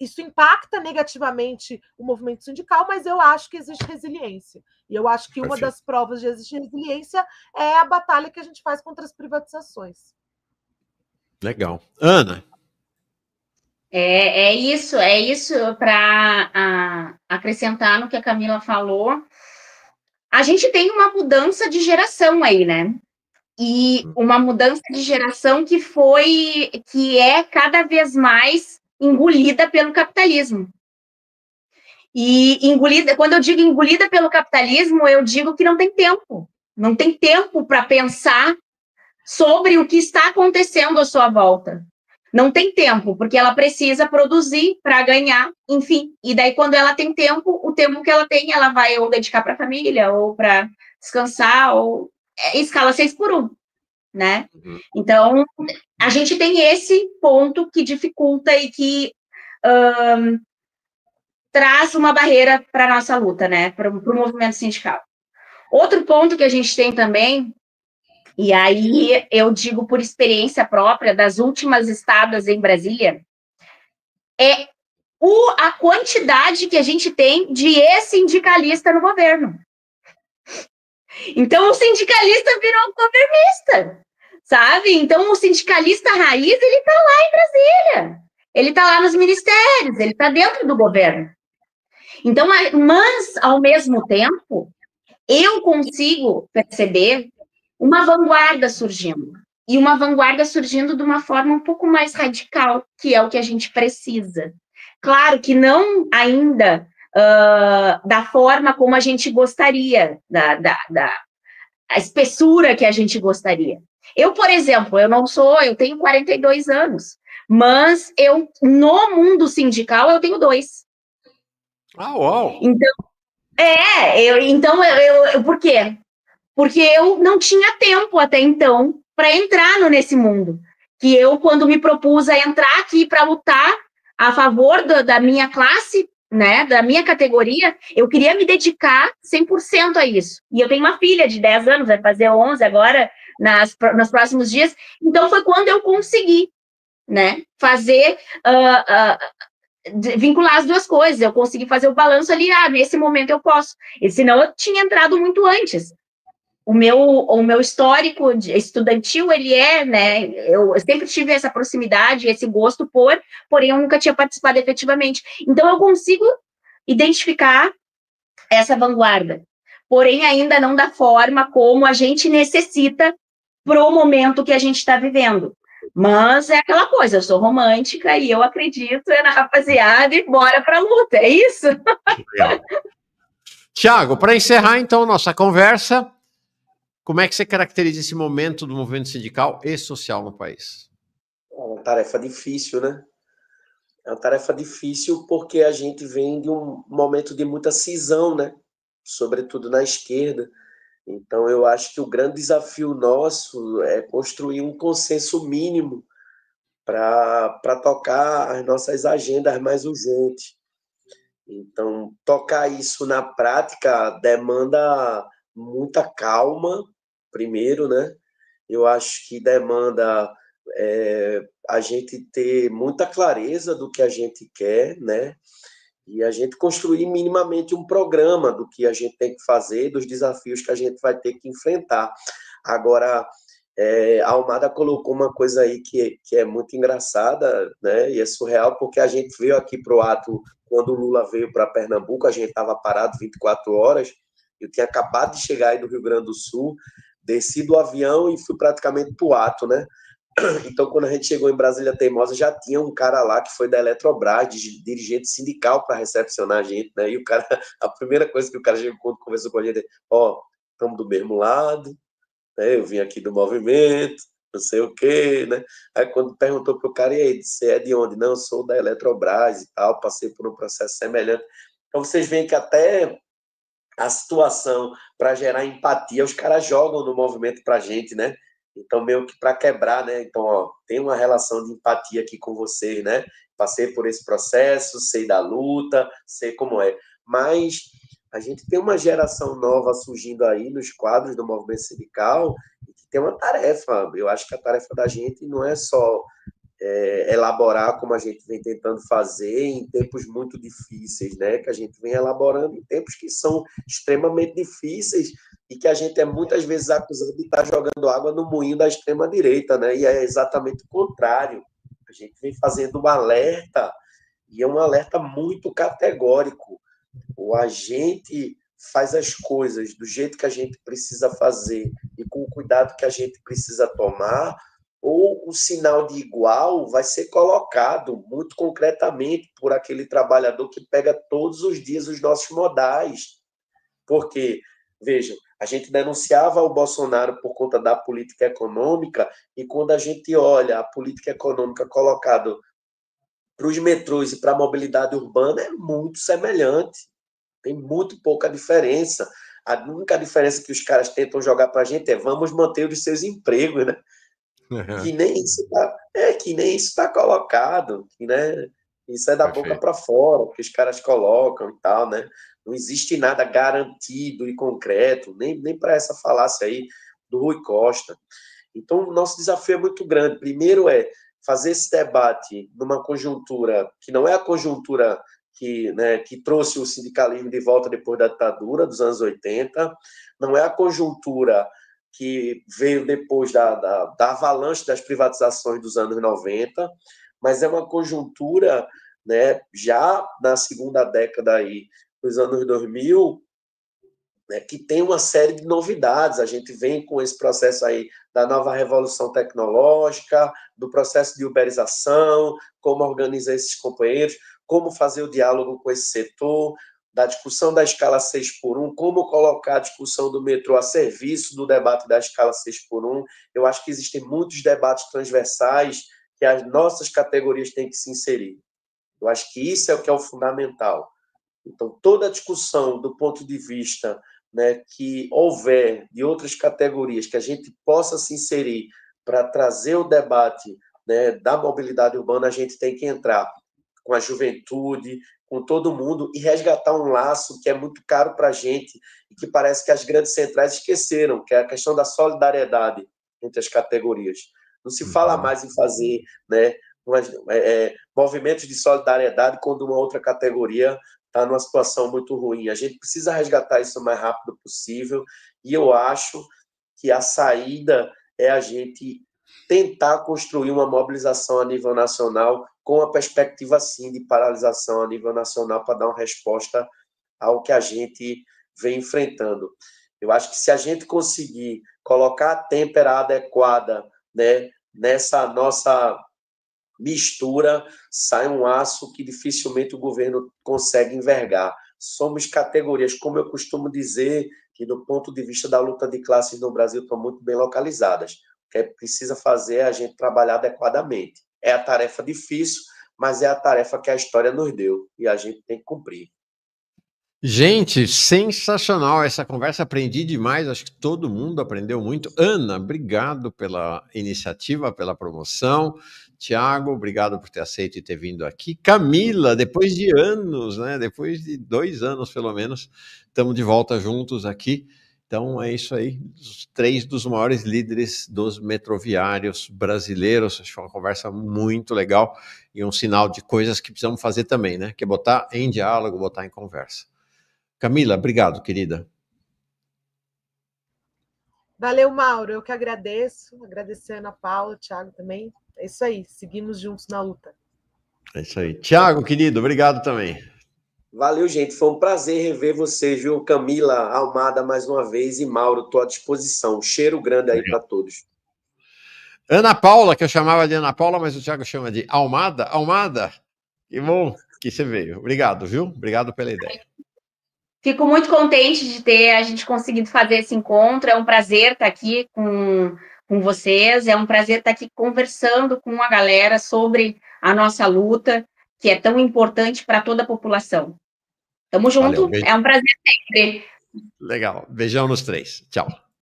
Isso impacta negativamente o movimento sindical, mas eu acho que existe resiliência. E eu acho que uma das provas de existir resiliência é a batalha que a gente faz contra as privatizações. Legal. Ana? É isso para acrescentar no que a Camila falou. A gente tem uma mudança de geração aí, né? E uma mudança de geração que é cada vez mais engolida pelo capitalismo. E quando eu digo engolida pelo capitalismo, eu digo que não tem tempo. Não tem tempo para pensar sobre o que está acontecendo à sua volta. Não tem tempo, porque ela precisa produzir para ganhar, enfim. E daí, quando ela tem tempo, o tempo que ela tem, ela vai ou dedicar para a família, ou para descansar, ou escala 6x1, né? Então, a gente tem esse ponto que dificulta e que traz uma barreira para a nossa luta, né? Para o movimento sindical. Outro ponto que a gente tem também, e aí eu digo por experiência própria das últimas estadas em Brasília, é a quantidade que a gente tem de ex-sindicalista no governo. Então, o sindicalista virou governista, sabe? Então, o sindicalista raiz, ele está lá em Brasília, ele está lá nos ministérios, ele está dentro do governo. Então, mas, ao mesmo tempo, eu consigo perceber uma vanguarda surgindo. E uma vanguarda surgindo de uma forma um pouco mais radical, que é o que a gente precisa. Claro que não ainda da forma como a gente gostaria, a espessura que a gente gostaria. Eu, por exemplo, eu tenho 42 anos, mas no mundo sindical, eu tenho 2. Ah, uau! Então, por quê? Porque eu não tinha tempo até então para entrar nesse mundo. Que eu, quando me propus a entrar aqui para lutar a favor da minha classe, né, da minha categoria, eu queria me dedicar 100% a isso. E eu tenho uma filha de 10 anos, vai fazer 11 agora, nos próximos dias. Então, foi quando eu consegui, né, fazer... vincular as duas coisas, eu consegui fazer o balanço ali, nesse momento eu posso, e senão eu tinha entrado muito antes. O meu histórico estudantil, né, eu sempre tive essa proximidade, esse gosto porém eu nunca tinha participado efetivamente. Então eu consigo identificar essa vanguarda, porém ainda não da forma como a gente necessita para o momento que a gente está vivendo. Mas é aquela coisa, eu sou romântica e eu acredito na rapaziada e bora para a luta, é isso? Tiago, para encerrar então nossa conversa, como é que você caracteriza esse momento do movimento sindical e social no país? É uma tarefa difícil, né? É uma tarefa difícil porque a gente vem de um momento de muita cisão, né? Sobretudo na esquerda. Então, eu acho que o grande desafio nosso é construir um consenso mínimo para tocar as nossas agendas mais urgentes. Então, tocar isso na prática demanda muita calma, primeiro, né? Eu acho que demanda a gente ter muita clareza do que a gente quer, né? E a gente construir minimamente um programa do que a gente tem que fazer, dos desafios que a gente vai ter que enfrentar. Agora, a Almada colocou uma coisa aí que é muito engraçada, né? E é surreal, porque a gente veio aqui para o ato, quando o Lula veio para Pernambuco, a gente estava parado 24 horas, eu tinha acabado de chegar aí do Rio Grande do Sul, desci do avião e fui praticamente para o ato, né? Então, quando a gente chegou em Brasília Teimosa, já tinha um cara lá que foi da Eletrobras, dirigente sindical, para recepcionar a gente, né? E o cara, a primeira coisa que o cara chegou quando conversou com a gente é: estamos do mesmo lado, né? Eu vim aqui do movimento, não sei o quê, né? Aí, quando perguntou pro cara: e aí, você é de onde? Não, eu sou da Eletrobras e tal, passei por um processo semelhante. Então, vocês veem que até a situação para gerar empatia, os caras jogam no movimento para a gente, né? Então, meio que para quebrar, né? Então, tem uma relação de empatia aqui com vocês, né? Passei por esse processo, sei da luta, sei como é. Mas a gente tem uma geração nova surgindo aí nos quadros do movimento sindical e que tem uma tarefa. Eu acho que a tarefa da gente não é só elaborar como a gente vem tentando fazer em tempos muito difíceis, né? Que a gente vem elaborando em tempos que são extremamente difíceis e que a gente é muitas vezes acusado de estar jogando água no moinho da extrema-direita, né? E é exatamente o contrário. A gente vem fazendo um alerta, e é um alerta muito categórico. O agente faz as coisas do jeito que a gente precisa fazer e com o cuidado que a gente precisa tomar, ou o sinal de igual vai ser colocado muito concretamente por aquele trabalhador que pega todos os dias os nossos modais. Porque, vejam, a gente denunciava o Bolsonaro por conta da política econômica, e quando a gente olha a política econômica colocada para os metrôs e para a mobilidade urbana, é muito semelhante. Tem muito pouca diferença. A única diferença que os caras tentam jogar para a gente é: vamos manter os seus empregos, né? Que nem isso está colocado, né? Isso é da boca para fora, que os caras colocam e tal, né? Não existe nada garantido e concreto, nem para essa falácia aí do Rui Costa. Então, o nosso desafio é muito grande. Primeiro é fazer esse debate numa conjuntura que não é a conjuntura que trouxe o sindicalismo de volta depois da ditadura dos anos 80, não é a conjuntura que veio depois da avalanche das privatizações dos anos 90, mas é uma conjuntura, né, já na segunda década aí, dos anos 2000, né, que tem uma série de novidades. A gente vem com esse processo aí da nova revolução tecnológica, do processo de uberização, como organizar esses companheiros, como fazer o diálogo com esse setor, da discussão da escala 6x1, como colocar a discussão do metrô a serviço do debate da escala 6x1. Eu acho que existem muitos debates transversais que as nossas categorias têm que se inserir. Eu acho que isso é o que é o fundamental. Então, toda a discussão do ponto de vista, né, que houver de outras categorias, que a gente possa se inserir para trazer o debate, né, da mobilidade urbana, a gente tem que entrar com a juventude, com todo mundo, e resgatar um laço que é muito caro para a gente e que parece que as grandes centrais esqueceram, que é a questão da solidariedade entre as categorias. Não se fala mais em fazer, né, movimentos de solidariedade quando uma outra categoria está numa situação muito ruim. A gente precisa resgatar isso o mais rápido possível, e eu acho que a saída é a gente tentar construir uma mobilização a nível nacional com a perspectiva, sim, de paralisação a nível nacional para dar uma resposta ao que a gente vem enfrentando. Eu acho que se a gente conseguir colocar a têmpera adequada, né, nessa nossa mistura, sai um aço que dificilmente o governo consegue envergar. Somos categorias, como eu costumo dizer, que do ponto de vista da luta de classes no Brasil estão muito bem localizadas. O que precisa fazer é a gente trabalhar adequadamente. É a tarefa difícil, mas é a tarefa que a história nos deu e a gente tem que cumprir. Gente, sensacional essa conversa, aprendi demais, acho que todo mundo aprendeu muito. Ana, obrigado pela iniciativa, pela promoção. Tiago, obrigado por ter aceito e ter vindo aqui. Camila, depois de anos, né? Depois de 2 anos, pelo menos, estamos de volta juntos aqui. Então é isso aí, os 3 dos maiores líderes dos metroviários brasileiros. Acho que foi uma conversa muito legal e um sinal de coisas que precisamos fazer também, né? Que é botar em diálogo, botar em conversa. Camila, obrigado, querida. Valeu, Mauro. Eu que agradeço. Agradecer a Ana Paula, Thiago também. É isso aí. Seguimos juntos na luta. É isso aí. Tiago, querido, obrigado também. Valeu, gente. Foi um prazer rever vocês, viu? Camila, Almada, mais uma vez, e Mauro, estou à disposição. Um cheiro grande aí para todos. Ana Paula, que eu chamava de Ana Paula, mas o Tiago chama de Almada. Almada, que bom que você veio. Obrigado, viu? Obrigado pela ideia. Fico muito contente de ter a gente conseguido fazer esse encontro. É um prazer estar aqui com vocês. É um prazer estar aqui conversando com a galera sobre a nossa luta, que é tão importante para toda a população. Tamo junto. Valeu, é um prazer sempre. Legal. Beijão nos 3. Tchau.